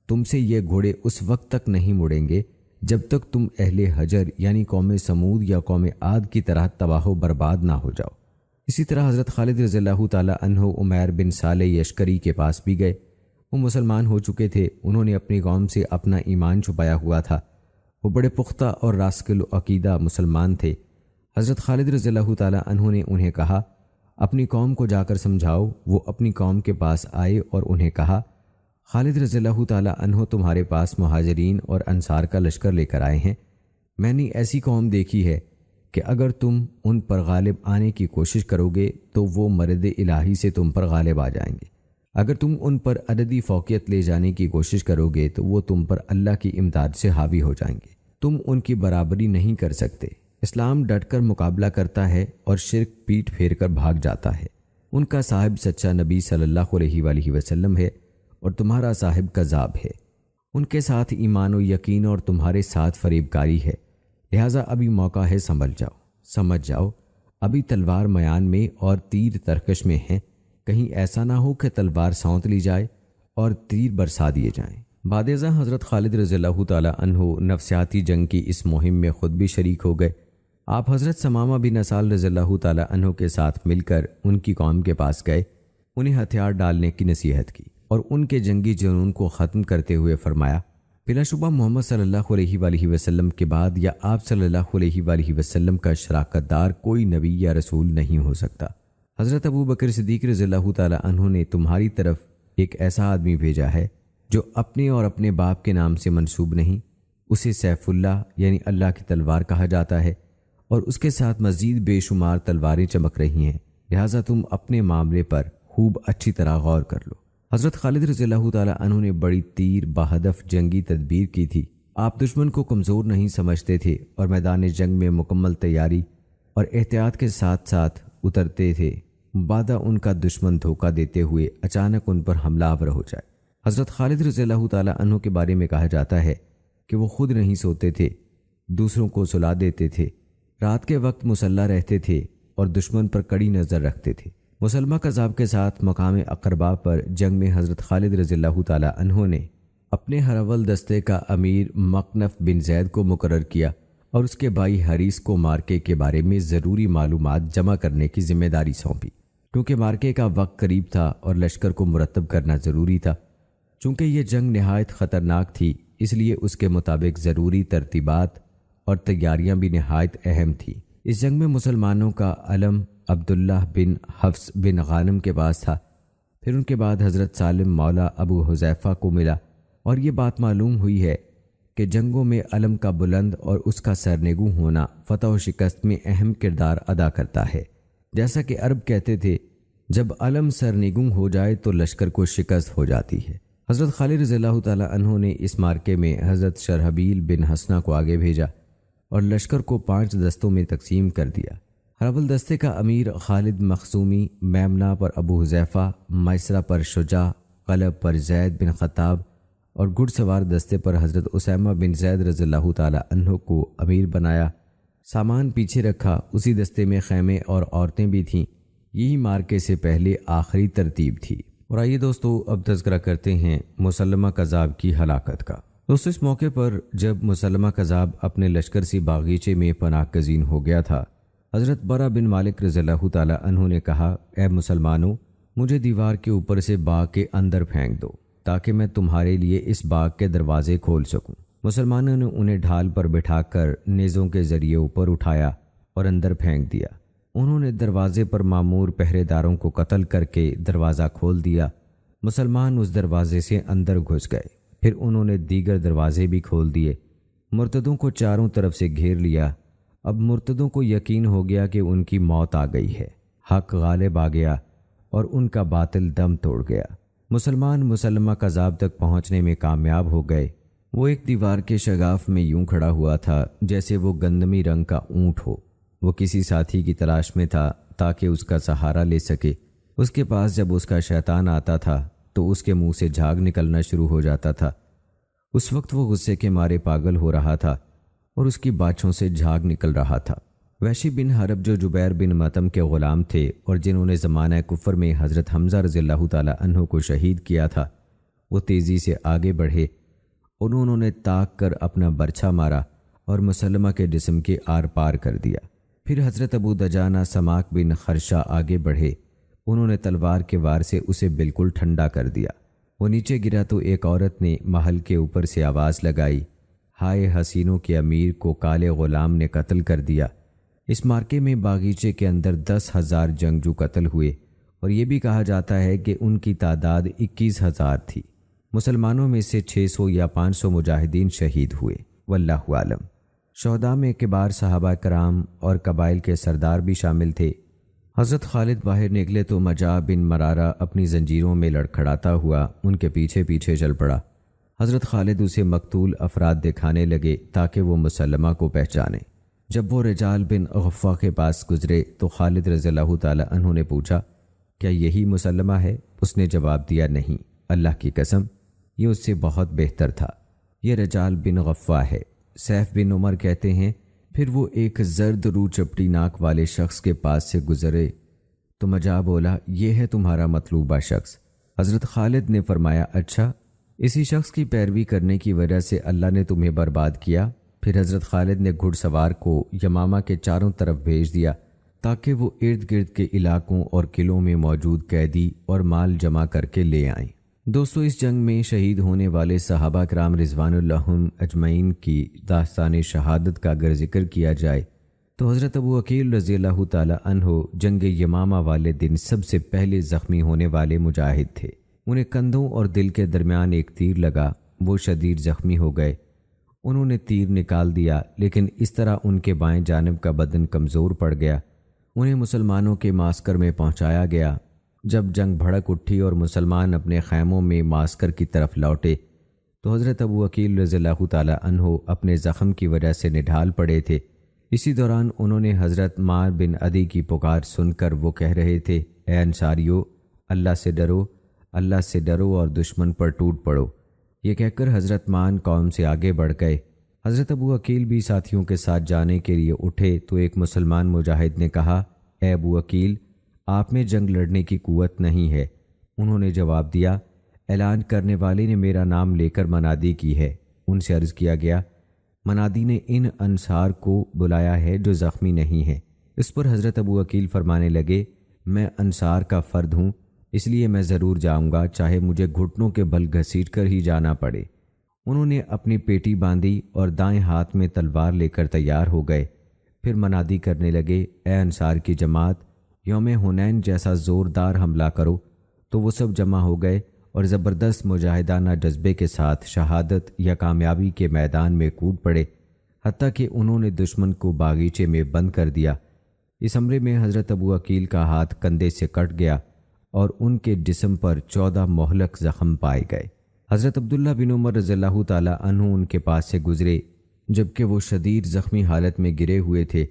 تم سے یہ گھوڑے اس وقت تک نہیں مڑیں گے جب تک تم اہل حجر یعنی قوم سمود یا قوم عاد کی طرح تباہ و برباد نہ ہو جاؤ۔ اسی طرح حضرت خالد رضی اللہ تعالی عنہ عمیر بن صالح یشکری کے پاس بھی گئے۔ وہ مسلمان ہو چکے تھے، انہوں نے اپنی قوم سے اپنا ایمان چھپایا ہوا تھا۔ وہ بڑے پختہ اور راسخ العقیدہ مسلمان تھے۔ حضرت خالد رضی اللہ تعالی عنہ نے انہیں کہا، اپنی قوم کو جا کر سمجھاؤ۔ وہ اپنی قوم کے پاس آئے اور انہیں کہا، خالد رضی اللہ تعالی عنہ تمہارے پاس مہاجرین اور انصار کا لشکر لے کر آئے ہیں۔ میں نے ایسی قوم دیکھی ہے کہ اگر تم ان پر غالب آنے کی کوشش کرو گے تو وہ مرد الہی سے تم پر غالب آ جائیں گے۔ اگر تم ان پر عددی فوقیت لے جانے کی کوشش کرو گے تو وہ تم پر اللہ کی امداد سے حاوی ہو جائیں گے۔ تم ان کی برابری نہیں کر سکتے۔ اسلام ڈٹ کر مقابلہ کرتا ہے اور شرک پیٹ پھیر کر بھاگ جاتا ہے۔ ان کا صاحب سچا نبی صلی اللہ علیہ وآلہ وسلم ہے اور تمہارا صاحب کذاب ہے۔ ان کے ساتھ ایمان و یقین اور تمہارے ساتھ فریب کاری ہے۔ لہٰذا ابھی موقع ہے، سنبھل جاؤ، سمجھ جاؤ۔ ابھی تلوار میان میں اور تیر ترکش میں ہیں، کہیں ایسا نہ ہو کہ تلوار سونت لی جائے اور تیر برسا دیے جائیں۔ بعد ازاں حضرت خالد رضی اللہ تعالی عنہ نفسیاتی جنگ کی اس مہم میں خود بھی شریک ہو گئے۔ آپ حضرت ثمامہ بن اسال رضی اللہ تعالی عنہ کے ساتھ مل کر ان کی قوم کے پاس گئے، انہیں ہتھیار ڈالنے کی نصیحت کی اور ان کے جنگی جنون کو ختم کرتے ہوئے فرمایا، بلا شبہ محمد صلی اللہ علیہ وآلہ وسلم کے بعد یا آپ صلی اللہ علیہ وآلہ وسلم کا شراکت دار کوئی نبی یا رسول نہیں ہو سکتا۔ حضرت ابو بکر صدیق رضی اللہ تعالی عنہ نے تمہاری طرف ایک ایسا آدمی بھیجا ہے جو اپنے اور اپنے باپ کے نام سے منسوب نہیں، اسے سیف اللہ یعنی اللہ کی تلوار کہا جاتا ہے اور اس کے ساتھ مزید بے شمار تلواریں چمک رہی ہیں، لہٰذا تم اپنے معاملے پر خوب اچھی طرح غور کر لو۔ حضرت خالد رضی اللہ تعالی عنہ نے بڑی تیر بہدف جنگی تدبیر کی تھی۔ آپ دشمن کو کمزور نہیں سمجھتے تھے اور میدان جنگ میں مکمل تیاری اور احتیاط کے ساتھ ساتھ اترتے تھے، مبادا ان کا دشمن دھوکہ دیتے ہوئے اچانک ان پر حملہ آور ہو جائے۔ حضرت خالد رضی اللہ تعالی عنہ کے بارے میں کہا جاتا ہے کہ وہ خود نہیں سوتے تھے، دوسروں کو سلا دیتے تھے، رات کے وقت مسلح رہتے تھے اور دشمن پر کڑی نظر رکھتے تھے۔ مسلمہ کذاب کے ساتھ مقام اقربا پر جنگ میں حضرت خالد رضی اللہ تعالی عنہ نے اپنے ہرول دستے کا امیر مقنف بن زید کو مقرر کیا اور اس کے بھائی حریث کو مارکے کے بارے میں ضروری معلومات جمع کرنے کی ذمہ داری سونپی۔ کیونکہ مارکے کا وقت قریب تھا اور لشکر کو مرتب کرنا ضروری تھا، چونکہ یہ جنگ نہایت خطرناک تھی اس لیے اس کے مطابق ضروری ترتیبات اور تیاریاں بھی نہایت اہم تھیں۔ اس جنگ میں مسلمانوں کا علم عبداللہ بن حفص بن غانم کے پاس تھا، پھر ان کے بعد حضرت سالم مولا ابو حذیفہ کو ملا، اور یہ بات معلوم ہوئی ہے کہ جنگوں میں علم کا بلند اور اس کا سرنگوں ہونا فتح و شکست میں اہم کردار ادا کرتا ہے۔ جیسا کہ عرب کہتے تھے، جب علم سرنگوں ہو جائے تو لشکر کو شکست ہو جاتی ہے۔ حضرت خالد رضی اللہ تعالی عنہ نے اس مارکے میں حضرت شرحبیل بن حسنہ کو آگے بھیجا اور لشکر کو 5 دستوں میں تقسیم کر دیا۔ ہرول دستے کا امیر خالد مخزومی، میمنہ پر ابو حذیفہ، میسرہ پر شجاع، قلب پر زید بن خطاب اور گھڑ سوار دستے پر حضرت اسامہ بن زید رضی اللہ تعالی عنہ کو امیر بنایا۔ سامان پیچھے رکھا، اسی دستے میں خیمے اور عورتیں بھی تھیں۔ یہی مارکے سے پہلے آخری ترتیب تھی۔ اور آئیے دوستو اب تذکرہ کرتے ہیں مسلمہ کذاب کی ہلاکت کا۔ دوستو اس موقع پر جب مسلمہ کذاب اپنے لشکر سے باغیچے میں پناہ گزین ہو گیا تھا، حضرت برا بن مالک رضی اللہ تعالی عنہ نے کہا، اے مسلمانوں، مجھے دیوار کے اوپر سے باغ کے اندر پھینک دو تاکہ میں تمہارے لیے اس باغ کے دروازے کھول سکوں۔ مسلمانوں نے انہیں ڈھال پر بٹھا کر نیزوں کے ذریعے اوپر اٹھایا اور اندر پھینک دیا۔ انہوں نے دروازے پر مامور پہرے داروں کو قتل کر کے دروازہ کھول دیا۔ مسلمان اس دروازے سے اندر گھس گئے، پھر انہوں نے دیگر دروازے بھی کھول دیے، مرتدوں کو چاروں طرف سے گھیر لیا۔ اب مرتدوں کو یقین ہو گیا کہ ان کی موت آ گئی ہے۔ حق غالب آ گیا اور ان کا باطل دم توڑ گیا۔ مسلمان مسلمہ کذاب تک پہنچنے میں کامیاب ہو گئے۔ وہ ایک دیوار کے شگاف میں یوں کھڑا ہوا تھا جیسے وہ گندمی رنگ کا اونٹ ہو۔ وہ کسی ساتھی کی تلاش میں تھا تاکہ اس کا سہارا لے سکے۔ اس کے پاس جب اس کا شیطان آتا تھا تو اس کے منہ سے جھاگ نکلنا شروع ہو جاتا تھا۔ اس وقت وہ غصے کے مارے پاگل ہو رہا تھا اور اس کی باچھوں سے جھاگ نکل رہا تھا۔ وحشی بن حرب جو جبیر بن مطعم کے غلام تھے اور جنہوں نے زمانہ کفر میں حضرت حمزہ رضی اللہ تعالیٰ عنہ کو شہید کیا تھا، وہ تیزی سے آگے بڑھے اور انہوں نے تاک کر اپنا برچھا مارا اور مسلمہ کے جسم کے آر پار کر دیا۔ پھر حضرت ابو دجانہ سماک بن خرشہ آگے بڑھے، انہوں نے تلوار کے وار سے اسے بالکل ٹھنڈا کر دیا۔ وہ نیچے گرا تو ایک عورت نے محل کے اوپر سے آواز لگائی، ہائے حسینوں کے امیر کو کالے غلام نے قتل کر دیا۔ اس مارکے میں باغیچے کے اندر 10,000 جنگجو قتل ہوئے اور یہ بھی کہا جاتا ہے کہ ان کی تعداد 21,000 تھی۔ مسلمانوں میں سے 600 یا 500 مجاہدین شہید ہوئے، واللہ عالم۔ شہداء میں کبار صحابہ کرام اور قبائل کے سردار بھی شامل تھے۔ حضرت خالد باہر نکلے تو مجاع بن مرارہ اپنی زنجیروں میں لڑکھڑاتا ہوا ان کے پیچھے پیچھے چل پڑا۔ حضرت خالد اسے مقتول افراد دکھانے لگے تاکہ وہ مسلمہ کو پہچانے۔ جب وہ رجال بن غفہ کے پاس گزرے تو خالد رضی اللہ تعالی عنہ نے پوچھا، کیا یہی مسلمہ ہے؟ اس نے جواب دیا، نہیں، اللہ کی قسم یہ اس سے بہت بہتر تھا، یہ رجال بن غفہ ہے۔ سیف بن عمر کہتے ہیں پھر وہ ایک زرد رو چپٹی ناک والے شخص کے پاس سے گزرے تو مجاع بولا، یہ ہے تمہارا مطلوبہ شخص۔ حضرت خالد نے فرمایا، اچھا، اسی شخص کی پیروی کرنے کی وجہ سے اللہ نے تمہیں برباد کیا۔ پھر حضرت خالد نے گھڑ سوار کو یمامہ کے چاروں طرف بھیج دیا تاکہ وہ ارد گرد کے علاقوں اور قلعوں میں موجود قیدی اور مال جمع کر کے لے آئیں۔ دوستو، اس جنگ میں شہید ہونے والے صحابہ کرام رضوان اللہ اجمعین کی داستان شہادت کا اگر ذکر کیا جائے تو حضرت ابو عقیل رضی اللہ تعالی عنہ جنگ یمامہ والے دن سب سے پہلے زخمی ہونے والے مجاہد تھے۔ انہیں کندھوں اور دل کے درمیان ایک تیر لگا، وہ شدید زخمی ہو گئے۔ انہوں نے تیر نکال دیا لیکن اس طرح ان کے بائیں جانب کا بدن کمزور پڑ گیا۔ انہیں مسلمانوں کے معسکر میں پہنچایا گیا۔ جب جنگ بھڑک اٹھی اور مسلمان اپنے خیموں میں معسکر کی طرف لوٹے تو حضرت ابو عقیل رضی اللہ تعالی عنہ اپنے زخم کی وجہ سے نڈھال پڑے تھے۔ اسی دوران انہوں نے حضرت معاذ بن عدی کی پکار سن کر وہ کہہ رہے تھے، اے انصاریو، اللہ سے ڈرو، اللہ سے ڈرو اور دشمن پر ٹوٹ پڑو۔ یہ کہہ کر حضرت معاذ قوم سے آگے بڑھ گئے۔ حضرت ابو عقیل بھی ساتھیوں کے ساتھ جانے کے لیے اٹھے تو ایک مسلمان مجاہد نے کہا، اے ابو عقیل، آپ میں جنگ لڑنے کی قوت نہیں ہے۔ انہوں نے جواب دیا، اعلان کرنے والے نے میرا نام لے کر منادی کی ہے۔ ان سے عرض کیا گیا، منادی نے ان انصار کو بلایا ہے جو زخمی نہیں ہے۔ اس پر حضرت ابو عقیل فرمانے لگے، میں انصار کا فرد ہوں، اس لیے میں ضرور جاؤں گا، چاہے مجھے گھٹنوں کے بل گھسیٹ کر ہی جانا پڑے۔ انہوں نے اپنی پیٹی باندھی اور دائیں ہاتھ میں تلوار لے کر تیار ہو گئے۔ پھر منادی کرنے لگے، اے انصار کی جماعت، یوم حنین جیسا زوردار حملہ کرو۔ تو وہ سب جمع ہو گئے اور زبردست مجاہدانہ جذبے کے ساتھ شہادت یا کامیابی کے میدان میں کود پڑے، حتیٰ کہ انہوں نے دشمن کو باغیچے میں بند کر دیا۔ اس حملے میں حضرت ابو عقیل کا ہاتھ کندھے سے کٹ گیا اور ان کے جسم پر 14 مہلک زخم پائے گئے۔ حضرت عبداللہ بن عمر رضی اللہ تعالی عنہ ان کے پاس سے گزرے جبکہ وہ شدید زخمی حالت میں گرے ہوئے تھے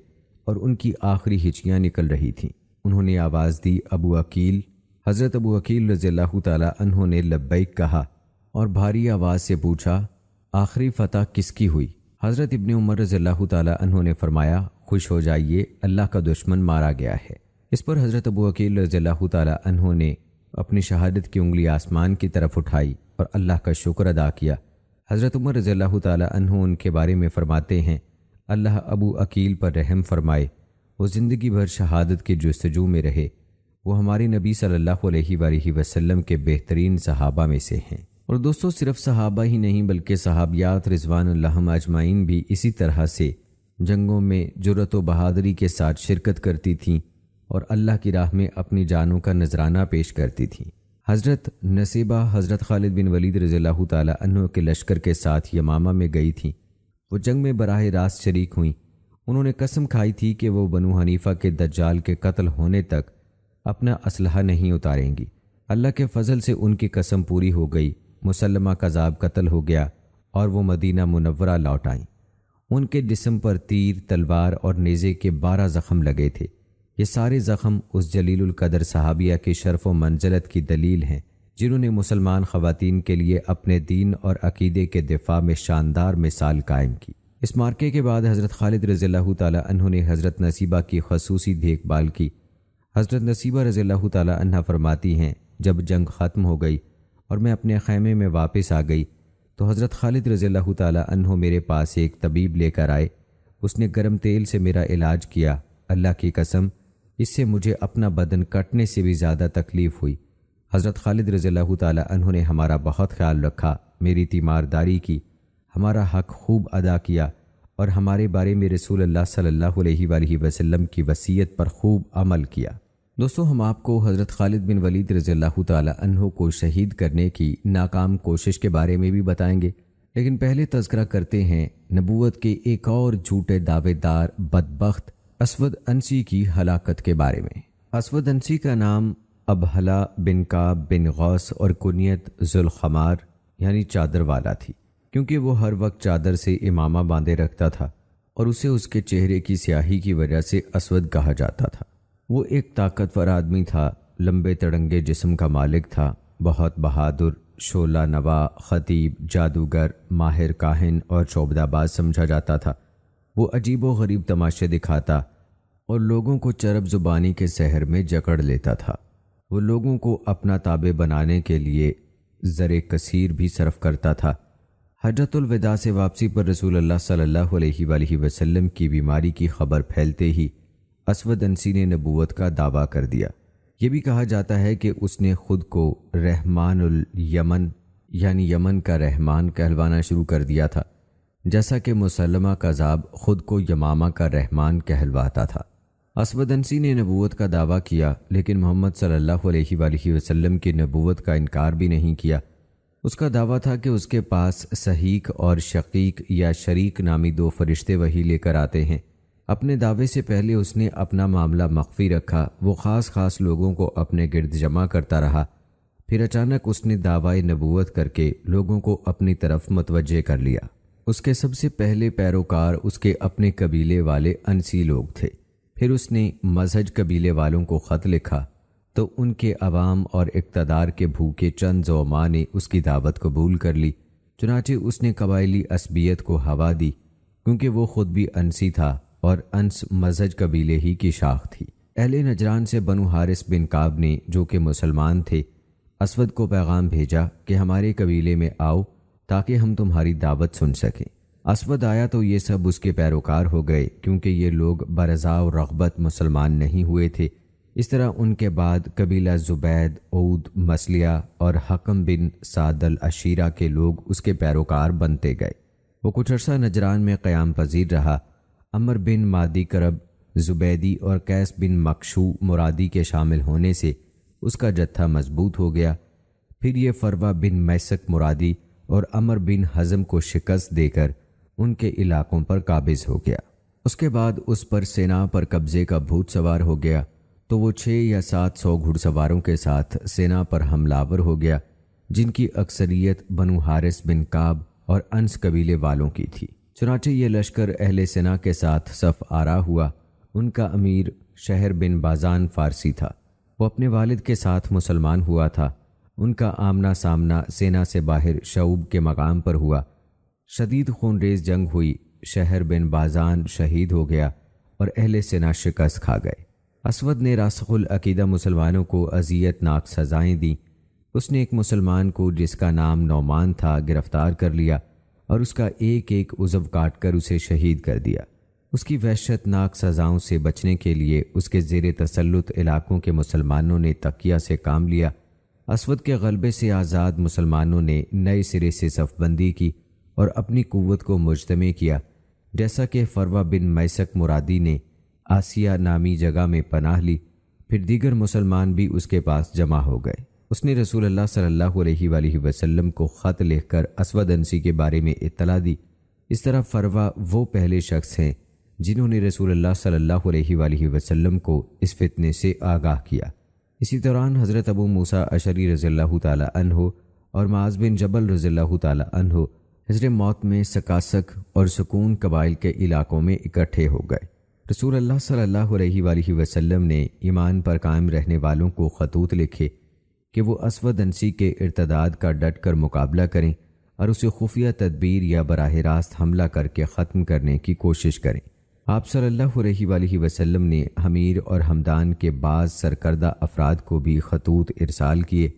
اور ان کی آخری ہچکیاں نکل رہی تھیں۔ انہوں نے آواز دی، ابو عقیل۔ حضرت ابو عقیل رضی اللہ تعالی عنہ نے لبیک کہا اور بھاری آواز سے پوچھا، آخری فتح کس کی ہوئی؟ حضرت ابن عمر رضی اللہ تعالی عنہ نے فرمایا، خوش ہو جائیے، اللہ کا دشمن مارا گیا ہے۔ اس پر حضرت ابو عقیل رضی اللہ تعالی عنہ نے اپنی شہادت کی انگلی آسمان کی طرف اٹھائی اور اللہ کا شکر ادا کیا۔ حضرت عمر رضی اللہ تعالی عنہ ان کے بارے میں فرماتے ہیں، اللہ ابو عقیل پر رحم فرمائے، وہ زندگی بھر شہادت کی جستجو میں رہے۔ وہ ہمارے نبی صلی اللہ علیہ وآلہ وسلم کے بہترین صحابہ میں سے ہیں۔ اور دوستو، صرف صحابہ ہی نہیں بلکہ صحابیات رضوان اللہ اجمعین بھی اسی طرح سے جنگوں میں جرأت و بہادری کے ساتھ شرکت کرتی تھیں اور اللہ کی راہ میں اپنی جانوں کا نذرانہ پیش کرتی تھیں۔ حضرت نصیبہ حضرت خالد بن ولید رضی اللہ تعالی عنہ کے لشکر کے ساتھ یمامہ میں گئی تھیں۔ وہ جنگ میں براہ راست شریک ہوئیں۔ انہوں نے قسم کھائی تھی کہ وہ بنو حنیفہ کے دجال کے قتل ہونے تک اپنا اسلحہ نہیں اتاریں گی۔ اللہ کے فضل سے ان کی قسم پوری ہو گئی۔ مسلمہ کذاب قتل ہو گیا اور وہ مدینہ منورہ لوٹ آئیں۔ ان کے جسم پر تیر، تلوار اور نیزے کے 12 زخم لگے تھے۔ یہ سارے زخم اس جلیل القدر صحابیہ کی شرف و منزلت کی دلیل ہیں جنہوں نے مسلمان خواتین کے لیے اپنے دین اور عقیدے کے دفاع میں شاندار مثال قائم کی۔ اس مارکے کے بعد حضرت خالد رضی اللہ تعالی عنہ نے حضرت نصیبہ کی خصوصی دیکھ بھال کی۔ حضرت نصیبہ رضی اللہ تعالی عنہ فرماتی ہیں، جب جنگ ختم ہو گئی اور میں اپنے خیمے میں واپس آ گئی تو حضرت خالد رضی اللہ تعالی عنہ میرے پاس ایک طبیب لے کر آئے۔ اس نے گرم تیل سے میرا علاج کیا۔ اللہ کی قسم، اس سے مجھے اپنا بدن کٹنے سے بھی زیادہ تکلیف ہوئی۔ حضرت خالد رضی اللہ تعالی عنہ نے ہمارا بہت خیال رکھا، میری تیمارداری کی، ہمارا حق خوب ادا کیا اور ہمارے بارے میں رسول اللہ صلی اللہ علیہ وآلہ وسلم کی وصیت پر خوب عمل کیا۔ دوستو، ہم آپ کو حضرت خالد بن ولید رضی اللہ تعالی عنہ کو شہید کرنے کی ناکام کوشش کے بارے میں بھی بتائیں گے، لیکن پہلے تذکرہ کرتے ہیں نبوت کے ایک اور جھوٹے دعوے دار بدبخت اسود عنسی کی ہلاکت کے بارے میں۔ اسود عنسی کا نام ابہلا بن کعب بن غوث اور کنیت ذوالخمار یعنی چادر والا تھی، کیونکہ وہ ہر وقت چادر سے امامہ باندھے رکھتا تھا اور اسے اس کے چہرے کی سیاہی کی وجہ سے اسود کہا جاتا تھا۔ وہ ایک طاقتور آدمی تھا، لمبے تڑنگے جسم کا مالک تھا، بہت بہادر، شعلہ نوا، خطیب، جادوگر، ماہر کاہن اور شعبدہ باز سمجھا جاتا تھا۔ وہ عجیب و غریب تماشے دکھاتا اور لوگوں کو چرب زبانی کے سحر میں جکڑ لیتا تھا۔ وہ لوگوں کو اپنا تابع بنانے کے لیے زر کثیر بھی صرف کرتا تھا۔ حجۃ الوداع سے واپسی پر رسول اللہ صلی اللہ علیہ وآلہ وسلم کی بیماری کی خبر پھیلتے ہی اسود عنسی نے نبوت کا دعویٰ کر دیا۔ یہ بھی کہا جاتا ہے کہ اس نے خود کو رحمان الیمن یعنی یمن کا رحمان کہلوانا شروع کر دیا تھا، جیسا کہ مسلمہ کذاب خود کو یمامہ کا رحمان کہلواتا تھا۔ اسود عنسی نے نبوت کا دعویٰ کیا، لیکن محمد صلی اللہ علیہ وآلہ وسلم کی نبوت کا انکار بھی نہیں کیا۔ اس کا دعویٰ تھا کہ اس کے پاس صحیق اور شقیق یا شریک نامی 2 فرشتے وحی لے کر آتے ہیں۔ اپنے دعوے سے پہلے اس نے اپنا معاملہ مخفی رکھا، وہ خاص لوگوں کو اپنے گرد جمع کرتا رہا۔ پھر اچانک اس نے دعوی نبوت کر کے لوگوں کو اپنی طرف متوجہ کر لیا۔ اس کے سب سے پہلے پیروکار اس کے اپنے قبیلے والے عنسی لوگ تھے۔ پھر اس نے مزہج قبیلے والوں کو خط لکھا تو ان کے عوام اور اقتدار کے بھوکے چند زعماء نے اس کی دعوت قبول کر لی۔ چنانچہ اس نے قبائلی عصبیت کو ہوا دی، کیونکہ وہ خود بھی عنسی تھا اور انس مزہج قبیلے ہی کی شاخ تھی۔ اہل نجران سے بنو حارث بن کعب نے، جو کہ مسلمان تھے، اسود کو پیغام بھیجا کہ ہمارے قبیلے میں آؤ تاکہ ہم تمہاری دعوت سن سکیں۔ اسود آیا تو یہ سب اس کے پیروکار ہو گئے، کیونکہ یہ لوگ برضا و رغبت مسلمان نہیں ہوئے تھے۔ اس طرح ان کے بعد قبیلہ زبید، عود، مسلیہ اور حکم بن سعد العشیرہ کے لوگ اس کے پیروکار بنتے گئے۔ وہ کچھ عرصہ نجران میں قیام پذیر رہا۔ عمر بن مادی کرب زبیدی اور قیس بن مکشو مرادی کے شامل ہونے سے اس کا جتھا مضبوط ہو گیا۔ پھر یہ فروہ بن میسک مرادی اور عمر بن حزم کو شکست دے کر ان کے علاقوں پر قابض ہو گیا۔ اس کے بعد اس پر سینا پر قبضے کا بھوت سوار ہو گیا تو وہ 6 یا 700 گھڑ سواروں کے ساتھ سینا پر حملہ ور ہو گیا، جن کی اکثریت بنو حارث بن کعب اور انس قبیلے والوں کی تھی۔ چنانچہ یہ لشکر اہل سینا کے ساتھ صف آرا ہوا۔ ان کا امیر شہر بن بازان فارسی تھا۔ وہ اپنے والد کے ساتھ مسلمان ہوا تھا۔ ان کا آمنا سامنا سینا سے باہر شعوب کے مقام پر ہوا۔ شدید خونریز جنگ ہوئی، شہر بن بازان شہید ہو گیا اور اہل سینا شکست کھا گئے۔ اسود نے راسخ العقیدہ مسلمانوں کو اذیت ناک سزائیں دیں۔ اس نے ایک مسلمان کو جس کا نام نعمان تھا گرفتار کر لیا اور اس کا ایک ایک عضو کاٹ کر اسے شہید کر دیا۔ اس کی وحشت ناک سزاؤں سے بچنے کے لیے اس کے زیر تسلط علاقوں کے مسلمانوں نے تقیہ سے کام لیا۔ اسود کے غلبے سے آزاد مسلمانوں نے نئے سرے سے صف بندی کی اور اپنی قوت کو مجتمع کیا، جیسا کہ فروہ بن میسک مرادی نے آسیہ نامی جگہ میں پناہ لی۔ پھر دیگر مسلمان بھی اس کے پاس جمع ہو گئے۔ اس نے رسول اللہ صلی اللہ علیہ وآلہ وسلم کو خط لکھ کر اسود عنسی کے بارے میں اطلاع دی۔ اس طرح فروہ وہ پہلے شخص ہیں جنہوں نے رسول اللہ صلی اللہ علیہ وآلہ وسلم کو اس فتنے سے آگاہ کیا۔ اسی دوران حضرت ابو موسیٰ اشعری رضی اللہ تعالی عنہ اور معاذ بن جبل رضی اللہ تعالی عنہ حجر موت میں سکاسک اور سکون قبائل کے علاقوں میں اکٹھے ہو گئے۔ رسول اللہ صلی اللہ علیہ وآلہ وسلم نے ایمان پر قائم رہنے والوں کو خطوط لکھے کہ وہ اسود انسی کے ارتداد کا ڈٹ کر مقابلہ کریں اور اسے خفیہ تدبیر یا براہ راست حملہ کر کے ختم کرنے کی کوشش کریں۔ آپ صلی اللہ علیہ وآلہ وسلم نے حمیر اور ہمدان کے بعض سرکردہ افراد کو بھی خطوط ارسال کیے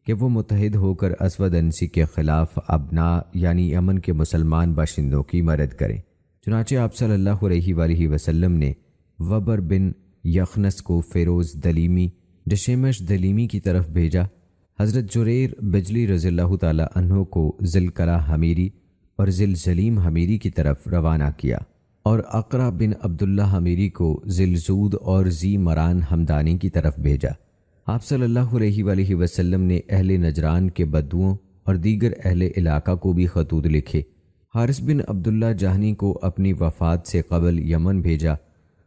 کہ وہ متحد ہو کر اسود انسی کے خلاف ابنا یعنی یمن کے مسلمان باشندوں کی مدد کریں۔ چنانچہ آپ صلی اللہ علیہ وآلہ وسلم نے وبر بن یخنس کو فیروز دلیمی جشیمش دلیمی کی طرف بھیجا، حضرت جریر بجلی رضی اللہ تعالی عنہ کو ذلقلہ حمیری اور ذلزلیم حمیری کی طرف روانہ کیا، اور اقرا بن عبداللہ حمیری کو ذلزود اور ذی مران ہمدانی کی طرف بھیجا۔ آپ صلی اللہ علیہ وآلہ وسلم نے اہل نجران کے بدوؤں اور دیگر اہل علاقہ کو بھی خطوط لکھے۔ حارث بن عبداللہ جہنی کو اپنی وفات سے قبل یمن بھیجا۔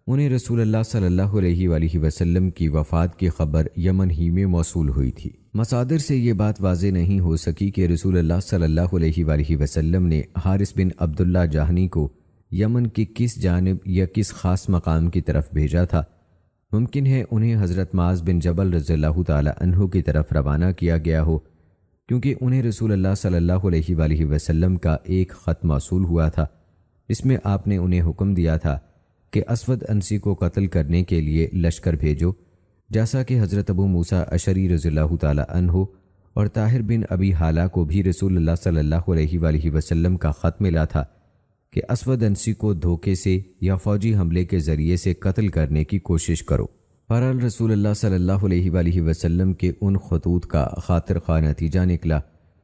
انہیں رسول اللہ صلی اللہ علیہ وآلہ وسلم کی وفات کی خبر یمن ہی میں موصول ہوئی تھی۔ مصادر سے یہ بات واضح نہیں ہو سکی کہ رسول اللہ صلی اللہ علیہ وآلہ وسلم نے حارث بن عبداللہ جہنی کو یمن کی کس جانب یا کس خاص مقام کی طرف بھیجا تھا۔ ممکن ہے انہیں حضرت معاذ بن جبل رضی اللہ تعالی عنہ کی طرف روانہ کیا گیا ہو، کیونکہ انہیں رسول اللہ صلی اللہ علیہ وآلہ وسلم کا ایک خط موصول ہوا تھا، اس میں آپ نے انہیں حکم دیا تھا کہ اسود انسی کو قتل کرنے کے لیے لشکر بھیجو، جیسا کہ حضرت ابو موسیٰ اشعری رضی اللہ تعالی عنہ اور طاہر بن ابی حالہ کو بھی رسول اللہ صلی اللہ علیہ وآلہ وسلم کا خط ملا تھا کہ اسود انسی کو دھوکے سے یا فوجی حملے کے ذریعے سے قتل کرنے کی کوشش کرو۔ بہرحال رسول اللہ صلی اللہ علیہ وآلہ وسلم کے ان خطوط کا خاطر خواہ نتیجہ نکلا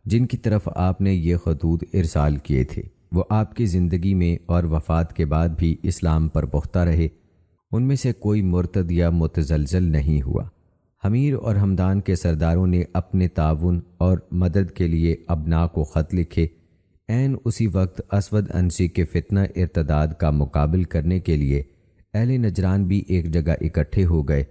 جن کی طرف آپ نے یہ خطوط ارسال کیے تھے۔ وہ آپ کی زندگی میں اور وفات کے بعد بھی اسلام پر پختہ رہے، ان میں سے کوئی مرتد یا متزلزل نہیں ہوا۔ حمیر اور ہمدان کے سرداروں نے اپنے تعاون اور مدد کے لیے ابنا کو خط لکھے۔ عین اسی وقت اسود انسی کے فتنہ ارتداد کا مقابل کرنے کے لیے اہل نجران بھی ایک جگہ اکٹھے ہو گئے۔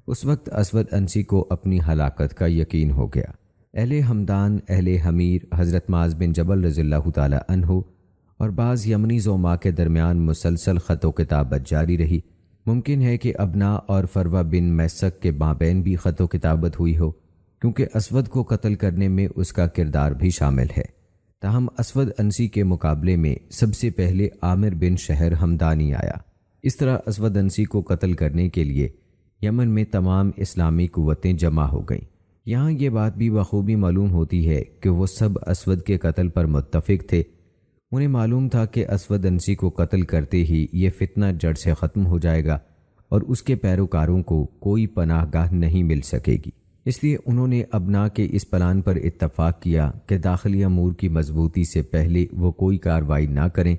اس وقت اسود انسی کو اپنی ہلاکت کا یقین ہو گیا۔ اہل ہمدان، اہل حمیر، حضرت معاذ بن جبل رضی اللہ تعالی عنہ اور بعض یمنی زعماء کے درمیان مسلسل خط و کتابت جاری رہی۔ ممکن ہے کہ ابنا اور فروہ بن میسک کے مابین بھی خط و کتابت ہوئی ہو، کیونکہ اسود کو قتل کرنے میں اس کا کردار بھی شامل ہے۔ تاہم اسود انسی کے مقابلے میں سب سے پہلے عامر بن شہر ہمدانی آیا۔ اس طرح اسود انسی کو قتل کرنے کے لیے یمن میں تمام اسلامی قوتیں جمع ہو گئیں۔ یہاں یہ بات بھی بخوبی معلوم ہوتی ہے کہ وہ سب اسود کے قتل پر متفق تھے۔ انہیں معلوم تھا کہ اسود انسی کو قتل کرتے ہی یہ فتنہ جڑ سے ختم ہو جائے گا اور اس کے پیروکاروں کو کوئی پناہ گاہ نہیں مل سکے گی۔ اس لیے انہوں نے ابنا کے اس پلان پر اتفاق کیا کہ داخلی امور کی مضبوطی سے پہلے وہ کوئی کارروائی نہ کریں۔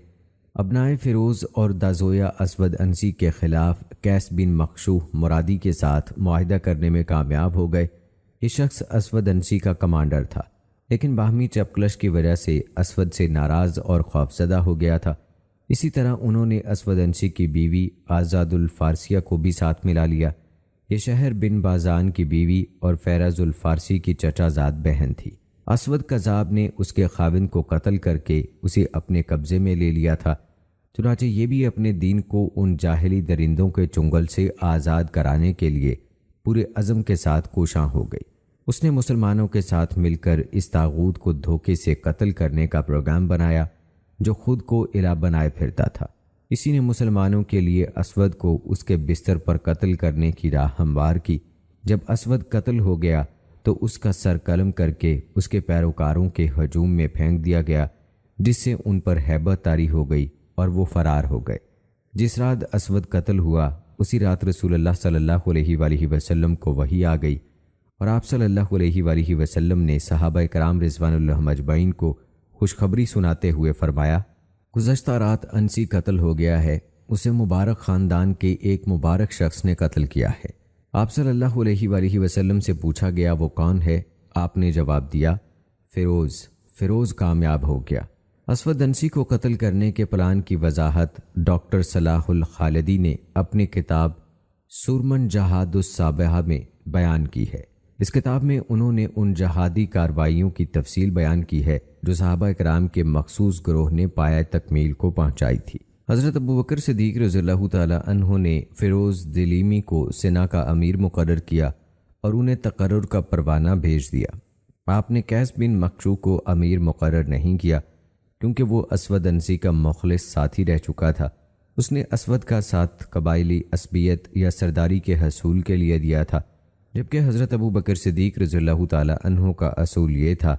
ابنائے فیروز اور دازویا اسود انسی کے خلاف قیس بن مخشوح مرادی کے ساتھ معاہدہ کرنے میں کامیاب ہو گئے۔ یہ شخص اسود انسی کا کمانڈر تھا، لیکن باہمی چپکلش کی وجہ سے اسود سے ناراض اور خوفزدہ ہو گیا تھا۔ اسی طرح انہوں نے اسود انسی کی بیوی آزاد الفارسیہ کو بھی ساتھ ملا لیا۔ یہ شہر بن بازان کی بیوی اور فیرز الفارسی کی چچا زاد بہن تھی۔ اسود کذاب نے اس کے خاوند کو قتل کر کے اسے اپنے قبضے میں لے لیا تھا، چنانچہ یہ بھی اپنے دین کو ان جاہلی درندوں کے چنگل سے آزاد کرانے کے لیے پورے عزم کے ساتھ کوشاں ہو گئی۔ اس نے مسلمانوں کے ساتھ مل کر اس طاغوت کو دھوکے سے قتل کرنے کا پروگرام بنایا جو خود کو الہ بنائے پھرتا تھا۔ اسی نے مسلمانوں کے لیے اسود کو اس کے بستر پر قتل کرنے کی راہ ہموار کی۔ جب اسود قتل ہو گیا تو اس کا سر قلم کر کے اس کے پیروکاروں کے ہجوم میں پھینک دیا گیا، جس سے ان پر ہیبت طاری ہو گئی اور وہ فرار ہو گئے۔ جس رات اسود قتل ہوا اسی رات رسول اللہ صلی اللہ علیہ وآلہ وسلم کو وحی آ گئی، اور آپ صلی اللہ علیہ وآلہ وسلم نے صحابہ کرام رضوان اللہ مجمعین کو خوشخبری سناتے ہوئے فرمایا، گزشتہ رات انسی قتل ہو گیا ہے، اسے مبارک خاندان کے ایک مبارک شخص نے قتل کیا ہے۔ آپ صلی اللہ علیہ وآلہ وسلم سے پوچھا گیا وہ کون ہے؟ آپ نے جواب دیا، فیروز کامیاب ہو گیا۔ اسود انسی کو قتل کرنے کے پلان کی وضاحت ڈاکٹر صلاح الخالدی نے اپنی کتاب سورمن جہاد الصابحہ میں بیان کی ہے۔ اس کتاب میں انہوں نے ان جہادی کارروائیوں کی تفصیل بیان کی ہے جو صحابہ اکرام کے مخصوص گروہ نے پایہ تکمیل کو پہنچائی تھی۔ حضرت ابوبکر صدیق رضی اللہ تعالی عنہ نے فیروز دلیمی کو سنا کا امیر مقرر کیا اور انہیں تقرر کا پروانہ بھیج دیا۔ آپ نے قیس بن مخشوع کو امیر مقرر نہیں کیا کیونکہ وہ اسود انسی کا مخلص ساتھی رہ چکا تھا۔ اس نے اسود کا ساتھ قبائلی عصبیت یا سرداری کے حصول کے لیے دیا تھا، جبکہ حضرت ابوبکر صدیق رضی اللہ تعالی عنہ کا اصول یہ تھا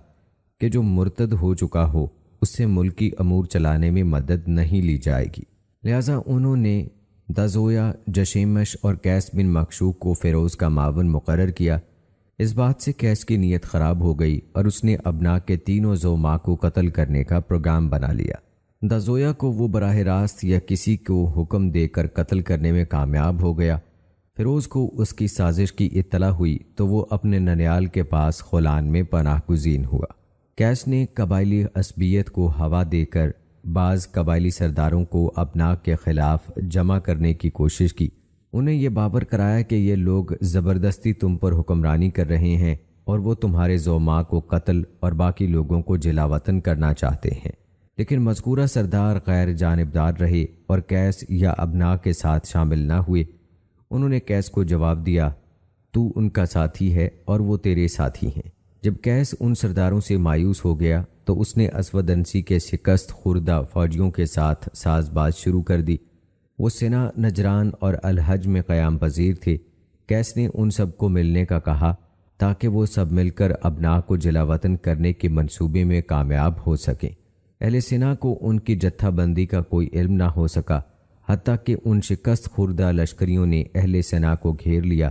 کہ جو مرتد ہو چکا ہو اس سے ملکی امور چلانے میں مدد نہیں لی جائے گی۔ لہٰذا انہوں نے دزویا، جشیمش اور قیس بن مخشوع کو فیروز کا معاون مقرر کیا۔ اس بات سے قیس کی نیت خراب ہو گئی اور اس نے ابنا کے تینوں زوما کو قتل کرنے کا پروگرام بنا لیا۔ دزویا کو وہ براہ راست یا کسی کو حکم دے کر قتل کرنے میں کامیاب ہو گیا۔ فیروز کو اس کی سازش کی اطلاع ہوئی تو وہ اپنے ننیال کے پاس خولان میں پناہ گزین ہوا۔ قیس نے قبائلی عصبیت کو ہوا دے کر بعض قبائلی سرداروں کو ابنا کے خلاف جمع کرنے کی کوشش کی۔ انہیں یہ باور کرایا کہ یہ لوگ زبردستی تم پر حکمرانی کر رہے ہیں اور وہ تمہارے زوما کو قتل اور باقی لوگوں کو جلا وطن کرنا چاہتے ہیں، لیکن مذکورہ سردار غیر جانبدار رہے اور قیس یا ابنا کے ساتھ شامل نہ ہوئے۔ انہوں نے قیس کو جواب دیا، تو ان کا ساتھی ہے اور وہ تیرے ساتھی ہیں۔ جب قیس ان سرداروں سے مایوس ہو گیا تو اس نے اسود انسی کے شکست خوردہ فوجیوں کے ساتھ ساز باز شروع کر دی۔ وہ سنا، نجران اور الحج میں قیام پذیر تھے۔ قیس نے ان سب کو ملنے کا کہا تاکہ وہ سب مل کر ابنا کو جلا وطن کرنے کے منصوبے میں کامیاب ہو سکیں۔ اہل سنا کو ان کی جتھہ بندی کا کوئی علم نہ ہو سکا، حتیٰ کہ ان شکست خوردہ لشکریوں نے اہل سنا کو گھیر لیا۔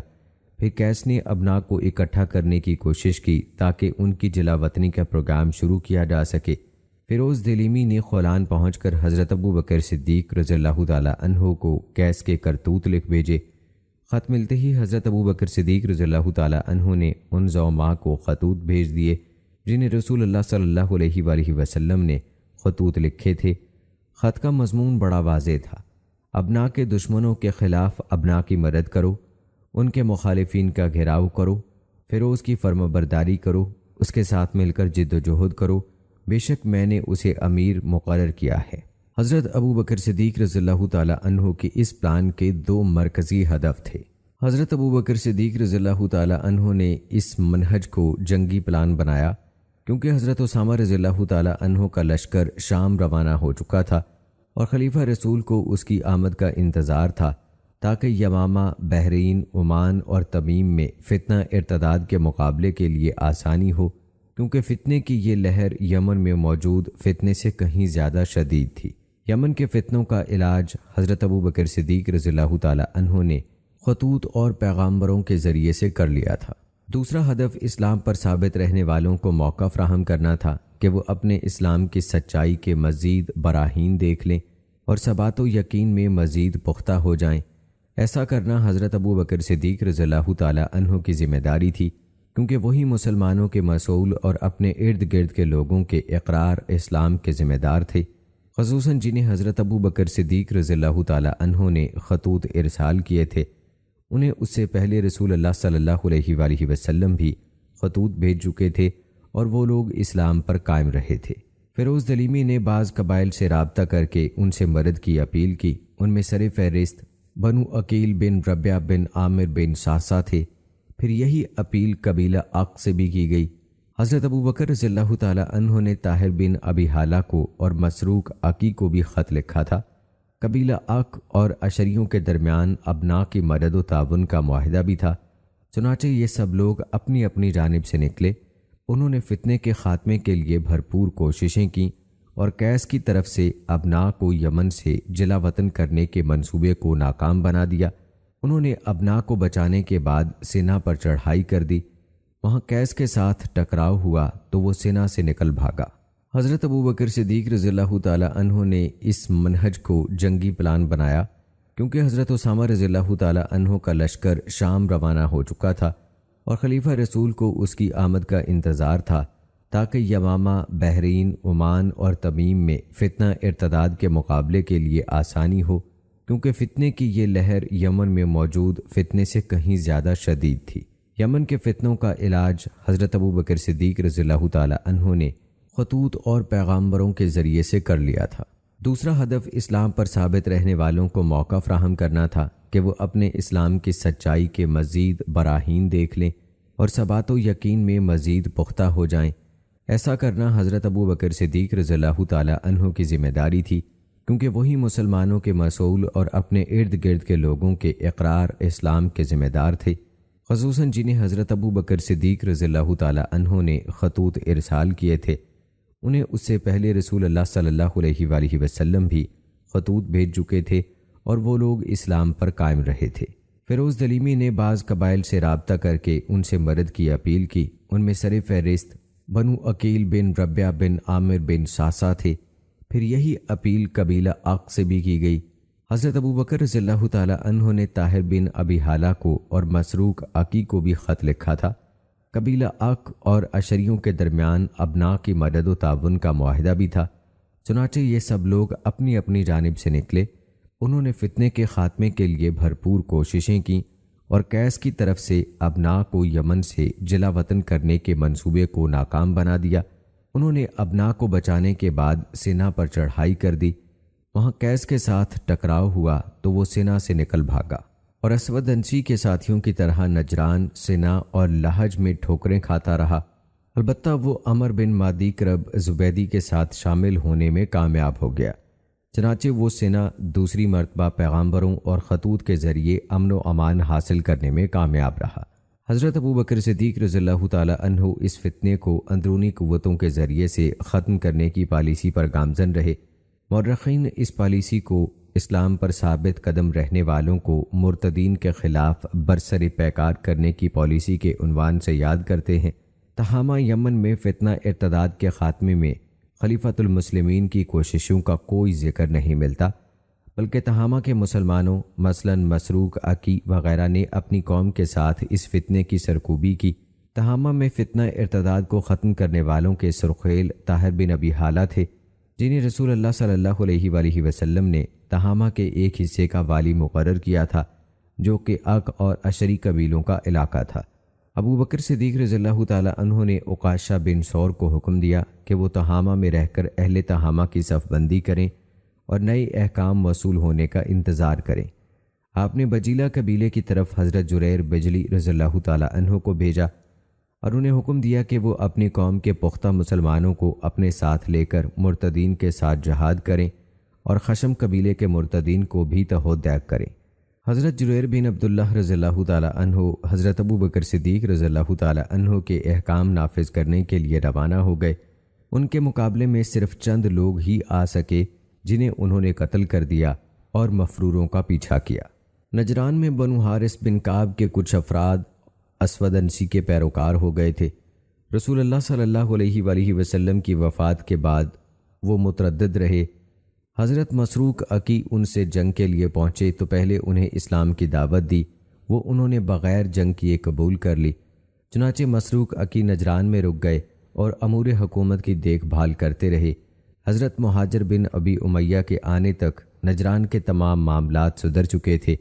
پھر قیس نے ابنا کو اکٹھا کرنے کی کوشش کی تاکہ ان کی جلا وطنی کا پروگرام شروع کیا جا سکے۔ فیروز دلیمی نے خولان پہنچ کر حضرت ابوبکر صدیق رضی اللہ تعالی عنہ کو قیس کے کرتوت لکھ بھیجے۔ خط ملتے ہی حضرت ابوبکر صدیق رضی اللہ تعالی عنہ نے ان زعماء کو خطوط بھیج دیے جنہیں رسول اللہ صلی اللہ علیہ وآلہ وسلم نے خطوط لکھے تھے۔ خط کا مضمون بڑا واضح تھا۔ ابنا کے دشمنوں کے خلاف ابنا کی مدد کرو، ان کے مخالفین کا گھیراؤ کرو، فیروز کی فرمانبرداری کرو، اس کے ساتھ مل کر جد و جہد کرو، بے شک میں نے اسے امیر مقرر کیا ہے۔ حضرت ابوبکر صدیق رضی اللہ تعالی عنہ کے اس پلان کے دو مرکزی ہدف تھے۔ حضرت ابوبکر صدیق رضی اللہ تعالی عنہ نے اس منہج کو جنگی پلان بنایا کیونکہ حضرت اسامہ رضی اللہ تعالی عنہ کا لشکر شام روانہ ہو چکا تھا اور خلیفہ رسول کو اس کی آمد کا انتظار تھا تاکہ یمامہ، بحرین، عمان اور تمیم میں فتنہ ارتداد کے مقابلے کے لیے آسانی ہو، کیونکہ فتنے کی یہ لہر یمن میں موجود فتنے سے کہیں زیادہ شدید تھی۔ یمن کے فتنوں کا علاج حضرت ابوبکر صدیق رضی اللہ تعالی عنہ نے خطوط اور پیغامبروں کے ذریعے سے کر لیا تھا۔ دوسرا ہدف اسلام پر ثابت رہنے والوں کو موقع فراہم کرنا تھا کہ وہ اپنے اسلام کی سچائی کے مزید براہین دیکھ لیں اور ثبات و یقین میں مزید پختہ ہو جائیں۔ ایسا کرنا حضرت ابوبکر صدیق رضی اللہ تعالی عنہ کی ذمہ داری تھی، کیونکہ وہی مسلمانوں کے مسئول اور اپنے ارد گرد کے لوگوں کے اقرار اسلام کے ذمہ دار تھے، خصوصاً جنہیں حضرت ابوبکر صدیق رضی اللہ تعالی عنہ نے خطوط ارسال کیے تھے۔ انہیں اس سے پہلے رسول اللہ صلی اللہ علیہ وآلہ وسلم بھی خطوط بھیج چکے تھے اور وہ لوگ اسلام پر قائم رہے تھے۔ فیروز دلیمی نے بعض قبائل سے رابطہ کر کے ان سے مدد کی اپیل کی۔ ان میں سر فہرست بنو عقیل بن ربیہ بن عامر بن ساسا تھے۔ پھر یہی اپیل قبیلہ عق سے بھی کی گئی۔ حضرت ابوبکر رضی اللہ تعالی عنہ نے طاہر بن ابی حالہ کو اور مسروق عقی کو بھی خط لکھا تھا۔ قبیلہ عق اور اشریوں کے درمیان ابنا کی مدد و تعاون کا معاہدہ بھی تھا۔ چنانچہ یہ سب لوگ اپنی اپنی جانب سے نکلے۔ انہوں نے فتنے کے خاتمے کے لیے بھرپور کوششیں کیں اور قیس کی طرف سے ابنا کو یمن سے جلا وطن کرنے کے منصوبے کو ناکام بنا دیا۔ انہوں نے ابنا کو بچانے کے بعد سینا پر چڑھائی کر دی۔ وہاں قیس کے ساتھ ٹکراؤ ہوا تو وہ سینا سے نکل بھاگا۔ حضرت ابوبکر صدیق رضی اللہ تعالی عنہ نے اس منہج کو جنگی پلان بنایا کیونکہ حضرت اسامہ رضی اللہ تعالی عنہ کا لشکر شام روانہ ہو چکا تھا اور خلیفہ رسول کو اس کی آمد کا انتظار تھا تاکہ یمامہ، بحرین، عمان اور تمیم میں فتنہ ارتداد کے مقابلے کے لیے آسانی ہو، کیونکہ فتنے کی یہ لہر یمن میں موجود فتنے سے کہیں زیادہ شدید تھی۔ یمن کے فتنوں کا علاج حضرت ابو بکر صدیق رضی اللہ تعالی عنہ نے خطوط اور پیغامبروں کے ذریعے سے کر لیا تھا۔ دوسرا ہدف اسلام پر ثابت رہنے والوں کو موقع فراہم کرنا تھا کہ وہ اپنے اسلام کی سچائی کے مزید براہین دیکھ لیں اور ثبات و یقین میں مزید پختہ ہو جائیں۔ ایسا کرنا حضرت ابو بکر صدیق رضی اللہ تعالی عنہ کی ذمہ داری تھی، کیونکہ وہی مسلمانوں کے مسئول اور اپنے ارد گرد کے لوگوں کے اقرار اسلام کے ذمہ دار تھے، خصوصاً جنہیں حضرت ابو بکر صدیق رضی اللہ تعالی عنہ نے خطوط ارسال کیے تھے۔ انہیں اس سے پہلے رسول اللہ صلی اللہ علیہ وآلہ وسلم بھی خطوط بھیج چکے تھے اور وہ لوگ اسلام پر قائم رہے تھے۔ فیروز دلیمی نے بعض قبائل سے رابطہ کر کے ان سے مدد کی اپیل کی۔ ان میں سر فہرست بنو عقیل بن ربیہ بن عامر بن ساسا تھے۔ پھر یہی اپیل قبیلہ عق سے بھی کی گئی۔ حضرت ابو بکر رضی اللہ تعالی عنہ نے طاہر بن ابی حالہ کو اور مسروق عقی کو بھی خط لکھا تھا۔ قبیلہ عق اور اشریوں کے درمیان ابناء کی مدد و تعاون کا معاہدہ بھی تھا۔ چنانچہ یہ سب لوگ اپنی اپنی جانب سے نکلے۔ انہوں نے فتنے کے خاتمے کے لیے بھرپور کوششیں کیں اور قیس کی طرف سے ابناء کو یمن سے جلا وطن کرنے کے منصوبے کو ناکام بنا دیا۔ انہوں نے ابناء کو بچانے کے بعد سینا پر چڑھائی کر دی۔ وہاں قیس کے ساتھ ٹکراؤ ہوا تو وہ سینا سے نکل بھاگا اور اسود انسی کے ساتھیوں کی طرح نجران، سینا اور لہج میں ٹھوکریں کھاتا رہا۔ البتہ وہ عمر بن مادی کرب زبیدی کے ساتھ شامل ہونے میں کامیاب ہو گیا۔ چنانچہ وہ سینا دوسری مرتبہ پیغامبروں اور خطوط کے ذریعے امن و امان حاصل کرنے میں کامیاب رہا۔ حضرت ابو بکر صدیق رضی اللہ تعالی عنہ اس فتنے کو اندرونی قوتوں کے ذریعے سے ختم کرنے کی پالیسی پر گامزن رہے۔ مورخین اس پالیسی کو اسلام پر ثابت قدم رہنے والوں کو مرتدین کے خلاف برسر پیکار کرنے کی پالیسی کے عنوان سے یاد کرتے ہیں۔ تہامہ یمن میں فتنہ ارتداد کے خاتمے میں خلیفۃ المسلمین کی کوششوں کا کوئی ذکر نہیں ملتا، بلکہ تہامہ کے مسلمانوں مثلاً مسروق عقی وغیرہ نے اپنی قوم کے ساتھ اس فتنے کی سرکوبی کی۔ تہامہ میں فتنہ ارتداد کو ختم کرنے والوں کے سرخیل طاہر بن ابی حالہ تھے، جنہیں رسول اللہ صلی اللہ علیہ وآلہ وسلم نے تہامہ کے ایک حصے کا والی مقرر کیا تھا، جو کہ عق اور اشری قبیلوں کا علاقہ تھا۔ ابو بکر صدیق رضی اللہ تعالی عنہ نے عکاشہ بن ثور کو حکم دیا کہ وہ تہامہ میں رہ کر اہل تہامہ کی صف بندی کریں اور نئے احکام وصول ہونے کا انتظار کریں۔ آپ نے بجیلہ قبیلے کی طرف حضرت جریر بجلی رضی اللہ تعالی عنہ کو بھیجا اور انہیں حکم دیا کہ وہ اپنی قوم کے پختہ مسلمانوں کو اپنے ساتھ لے کر مرتدین کے ساتھ جہاد کریں اور خشم قبیلے کے مرتدین کو بھی تہود دیگ کریں۔ حضرت جریر بن عبداللہ رضی اللہ تعالی عنہ حضرت ابو بکر صدیق رضی اللہ تعالی عنہ کے احکام نافذ کرنے کے لیے روانہ ہو گئے۔ ان کے مقابلے میں صرف چند لوگ ہی آ سکے، جنہیں انہوں نے قتل کر دیا اور مفروروں کا پیچھا کیا۔ نجران میں بنو حارث بن کعب کے کچھ افراد اسود انسی کے پیروکار ہو گئے تھے۔ رسول اللہ صلی اللہ علیہ وآلہ وسلم کی وفات کے بعد وہ متردد رہے۔ حضرت مسروق عقی ان سے جنگ کے لیے پہنچے تو پہلے انہیں اسلام کی دعوت دی، وہ انہوں نے بغیر جنگ کیے قبول کر لی۔ چنانچہ مسروق عقی نجران میں رک گئے اور امور حکومت کی دیکھ بھال کرتے رہے۔ حضرت مہاجر بن ابی امیہ کے آنے تک نجران کے تمام معاملات سدھر چکے تھے۔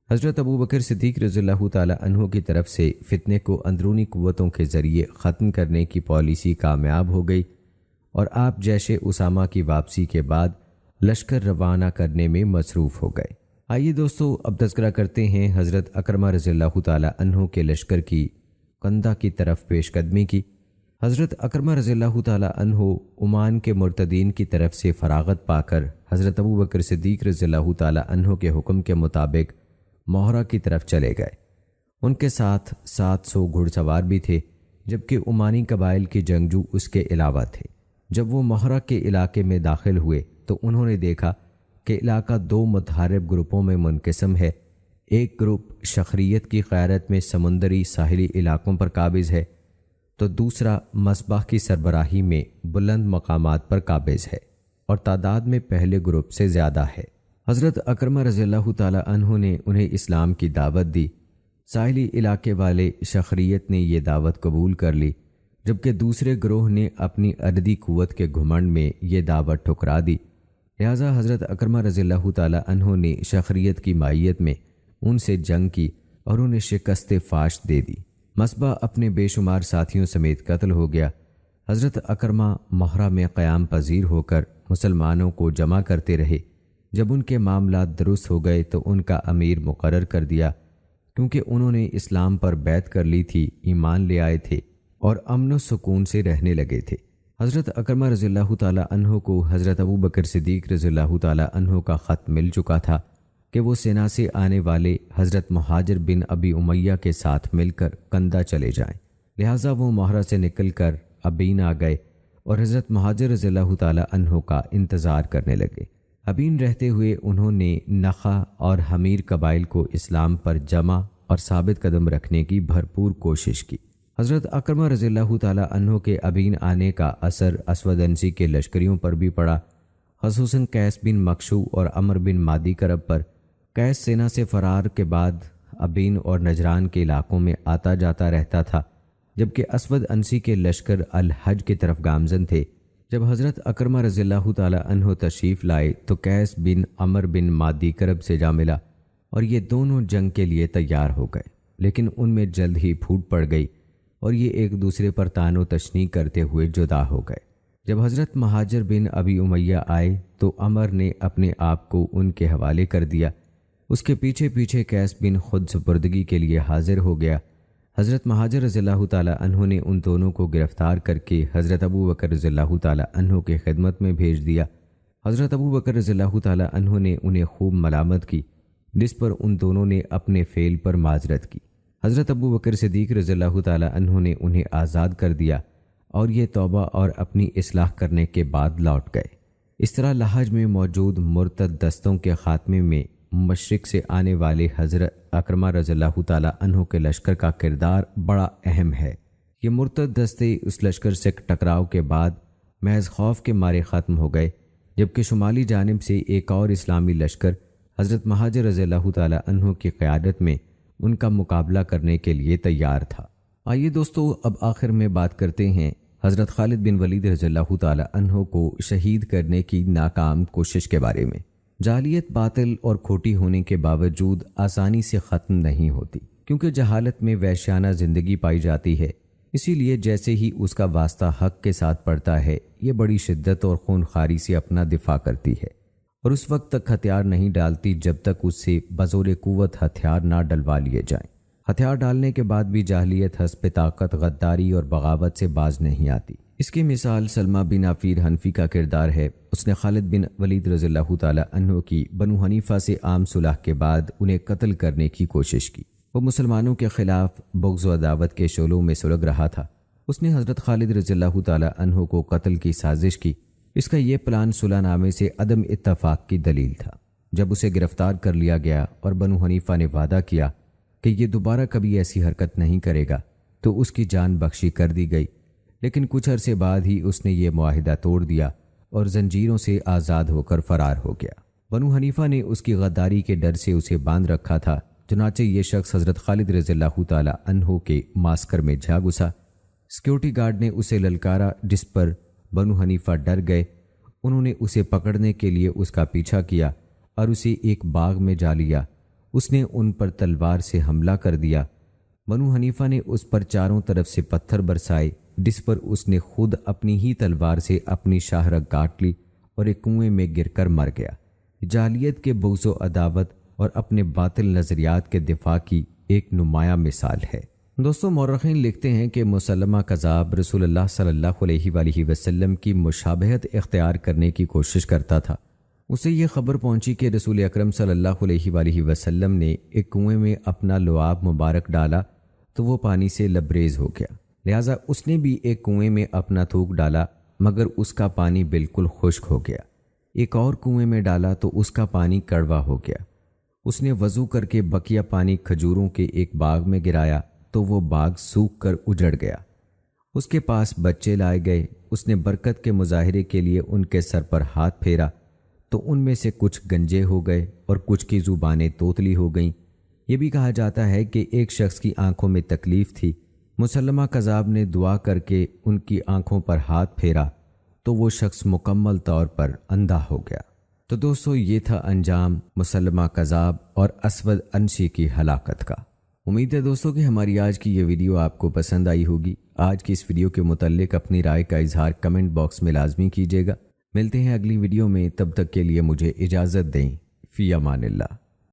حضرت ابو بکر صدیق رضی اللہ تعالی عنہ کی طرف سے فتنے کو اندرونی قوتوں کے ذریعے ختم کرنے کی پالیسی کامیاب ہو گئی اور آپ جیش اسامہ کی واپسی کے بعد لشکر روانہ کرنے میں مصروف ہو گئے۔ آئیے دوستو اب تذکرہ کرتے ہیں حضرت اکرمہ رضی اللہ تعالی عنہ کے لشکر کی کندہ کی طرف پیش قدمی کی۔ حضرت اکرمہ رضی اللہ تعالی عنہ عمان کے مرتدین کی طرف سے فراغت پا کر حضرت ابو بکر صدیق رضی اللہ تعالی عنہ کے حکم کے مطابق موہرہ کی طرف چلے گئے۔ ان کے ساتھ 700 گھڑ سوار بھی تھے، جبکہ عمانی قبائل کے جنگجو اس کے علاوہ تھے۔ جب وہ موہرہ کے علاقے میں داخل ہوئے تو انہوں نے دیکھا کہ علاقہ 2 متحارب گروپوں میں منقسم ہے۔ ایک گروپ شخریت کی غیرت میں سمندری ساحلی علاقوں پر قابض ہے تو دوسرا مصباح کی سربراہی میں بلند مقامات پر قابض ہے اور تعداد میں پہلے گروپ سے زیادہ ہے۔ حضرت اکرمہ رضی اللہ تعالی عنہ نے انہیں اسلام کی دعوت دی۔ ساحلی علاقے والے شخریت نے یہ دعوت قبول کر لی، جبکہ دوسرے گروہ نے اپنی عددی قوت کے گھمنڈ میں یہ دعوت ٹھکرا دی۔ لہٰذا حضرت اکرمہ رضی اللہ تعالی عنہ نے شخریت کی مائیت میں ان سے جنگ کی اور انہیں شکست فاش دے دی۔ مصباح اپنے بے شمار ساتھیوں سمیت قتل ہو گیا۔ حضرت اکرمہ مہرہ میں قیام پذیر ہو کر مسلمانوں کو جمع کرتے رہے۔ جب ان کے معاملات درست ہو گئے تو ان کا امیر مقرر کر دیا، کیونکہ انہوں نے اسلام پر بیعت کر لی تھی، ایمان لے آئے تھے اور امن و سکون سے رہنے لگے تھے۔ حضرت اکرمہ رضی اللہ تعالیٰ عنہ کو حضرت ابو بکر صدیق رضی اللہ تعالیٰ عنہ کا خط مل چکا تھا کہ وہ سینا سے آنے والے حضرت مہاجر بن ابی امیہ کے ساتھ مل کر کندہ چلے جائیں۔ لہٰذا وہ مہرہ سے نکل کر ابین آ گئے اور حضرت مہاجر رضی اللہ تعالیٰ عنہ کا انتظار کرنے لگے۔ ابین رہتے ہوئے انہوں نے نخا اور حمیر قبائل کو اسلام پر جمع اور ثابت قدم رکھنے کی بھرپور کوشش کی۔ حضرت اکرمہ رضی اللہ تعالیٰ عنہ کے ابین آنے کا اثر اسود انسی کے لشکریوں پر بھی پڑا، خصوصاً قیس بن مکشو اور عمر بن مادی کرب پر۔ قیس سینا سے فرار کے بعد ابین اور نجران کے علاقوں میں آتا جاتا رہتا تھا، جبکہ اسود انسی کے لشکر الحج کی طرف گامزن تھے۔ جب حضرت اکرمہ رضی اللہ تعالیٰ عنہ تشریف لائے تو قیس بن عمر بن مادی کرب سے جا ملا اور یہ دونوں جنگ کے لیے تیار ہو گئے، لیکن ان میں جلد ہی پھوٹ پڑ گئی اور یہ ایک دوسرے پر طعن و تشنیع کرتے ہوئے جدا ہو گئے۔ جب حضرت مہاجر بن ابی امیہ آئے تو عمر نے اپنے آپ کو ان کے حوالے کر دیا۔ اس کے پیچھے پیچھے قیس بن خود سپردگی کے لیے حاضر ہو گیا۔ حضرت مہاجر رضی اللہ تعالیٰ عنہ نے ان دونوں کو گرفتار کر کے حضرت ابو بکر رضی اللہ تعالیٰ عنہ کے خدمت میں بھیج دیا۔ حضرت ابو بکر رضی اللہ تعالیٰ عنہ نے انہیں خوب ملامت کی، جس پر ان دونوں نے اپنے فعل پر معذرت کی۔ حضرت ابو بکر صدیق رضی اللہ تعالیٰ عنہ نے انہیں آزاد کر دیا اور یہ توبہ اور اپنی اصلاح کرنے کے بعد لوٹ گئے۔ اس طرح لحج میں موجود مرتد دستوں کے خاتمے میں مشرق سے آنے والے حضرت اکرمہ رضی اللہ تعالیٰ عنہ کے لشکر کا کردار بڑا اہم ہے۔ یہ مرتد دستے اس لشکر سے ٹکراؤ کے بعد محض خوف کے مارے ختم ہو گئے، جبکہ شمالی جانب سے ایک اور اسلامی لشکر حضرت مہاجر رضی اللہ تعالیٰ عنہ کی قیادت میں ان کا مقابلہ کرنے کے لیے تیار تھا۔ آئیے دوستو اب آخر میں بات کرتے ہیں حضرت خالد بن ولید رضی اللہ تعالیٰ عنہ کو شہید کرنے کی ناکام کوشش کے بارے میں۔ جاہلیت باطل اور کھوٹی ہونے کے باوجود آسانی سے ختم نہیں ہوتی، کیونکہ جہالت میں وحشیانہ زندگی پائی جاتی ہے۔ اسی لیے جیسے ہی اس کا واسطہ حق کے ساتھ پڑتا ہے، یہ بڑی شدت اور خونخواری سے اپنا دفاع کرتی ہے اور اس وقت تک ہتھیار نہیں ڈالتی جب تک اس سے بزور قوت ہتھیار نہ ڈلوا لیے جائیں۔ ہتھیار ڈالنے کے بعد بھی جاہلیت حسب طاقت غداری اور بغاوت سے باز نہیں آتی۔ اس کی مثال سلمہ بن عفیر حنفی کا کردار ہے۔ اس نے خالد بن ولید رضی اللہ تعالیٰ عنہ کی بنو حنیفہ سے عام صلح کے بعد انہیں قتل کرنے کی کوشش کی۔ وہ مسلمانوں کے خلاف بغض و عداوت کے شعلوں میں سلگ رہا تھا۔ اس نے حضرت خالد رضی اللہ تعالیٰ عنہ کو قتل کی سازش کی۔ اس کا یہ پلان صلح نامے سے عدم اتفاق کی دلیل تھا۔ جب اسے گرفتار کر لیا گیا اور بنو حنیفہ نے وعدہ کیا کہ یہ دوبارہ کبھی ایسی حرکت نہیں کرے گا تو اس کی جان بخشی کر دی گئی، لیکن کچھ عرصے بعد ہی اس نے یہ معاہدہ توڑ دیا اور زنجیروں سے آزاد ہو کر فرار ہو گیا۔ بنو حنیفہ نے اس کی غداری کے ڈر سے اسے باندھ رکھا تھا، چنانچہ یہ شخص حضرت خالد رضی اللہ تعالیٰ عنہ کے معسکر میں جا گھسا۔ سیکیورٹی گارڈ نے اسے للکارا، جس پر بنو حنیفہ ڈر گئے۔ انہوں نے اسے پکڑنے کے لیے اس کا پیچھا کیا اور اسے ایک باغ میں جا لیا۔ اس نے ان پر تلوار سے حملہ کر دیا۔ بنو حنیفہ نے اس پر چاروں طرف سے پتھر برسائے، جس پر اس نے خود اپنی ہی تلوار سے اپنی شاہرگ کاٹ لی اور ایک کنویں میں گر کر مر گیا۔ جاہلیت کے بغض و عداوت اور اپنے باطل نظریات کے دفاع کی ایک نمایاں مثال ہے۔ دوستو مورخین لکھتے ہیں کہ مسلمہ کذاب رسول اللہ صلی اللہ علیہ وآلہ وسلم کی مشابہت اختیار کرنے کی کوشش کرتا تھا۔ اسے یہ خبر پہنچی کہ رسول اکرم صلی اللہ علیہ وآلہ وسلم نے ایک کنویں میں اپنا لعاب مبارک ڈالا تو وہ پانی سے لبریز ہو گیا، لہٰذا اس نے بھی ایک کنویں میں اپنا تھوک ڈالا مگر اس کا پانی بالکل خشک ہو گیا۔ ایک اور کنویں میں ڈالا تو اس کا پانی کڑوا ہو گیا۔ اس نے وضو کر کے بقیہ پانی کھجوروں کے ایک باغ میں گرایا تو وہ باغ سوکھ کر اجڑ گیا۔ اس کے پاس بچے لائے گئے۔ اس نے برکت کے مظاہرے کے لیے ان کے سر پر ہاتھ پھیرا تو ان میں سے کچھ گنجے ہو گئے اور کچھ کی زبانیں توتلی ہو گئیں۔ یہ بھی کہا جاتا ہے کہ ایک شخص کی آنکھوں میں تکلیف تھی۔ مسلمہ کذاب نے دعا کر کے ان کی آنکھوں پر ہاتھ پھیرا تو وہ شخص مکمل طور پر اندھا ہو گیا۔ تو دوستو یہ تھا انجام مسلمہ کذاب اور اسود انسی کی ہلاکت کا۔ امید ہے دوستوں کہ ہماری آج کی یہ ویڈیو آپ کو پسند آئی ہوگی۔ آج کی اس ویڈیو کے متعلق اپنی رائے کا اظہار کمنٹ باکس میں لازمی کیجیے گا۔ ملتے ہیں اگلی ویڈیو میں، تب تک کے لیے مجھے اجازت دیں۔ فی امان اللہ۔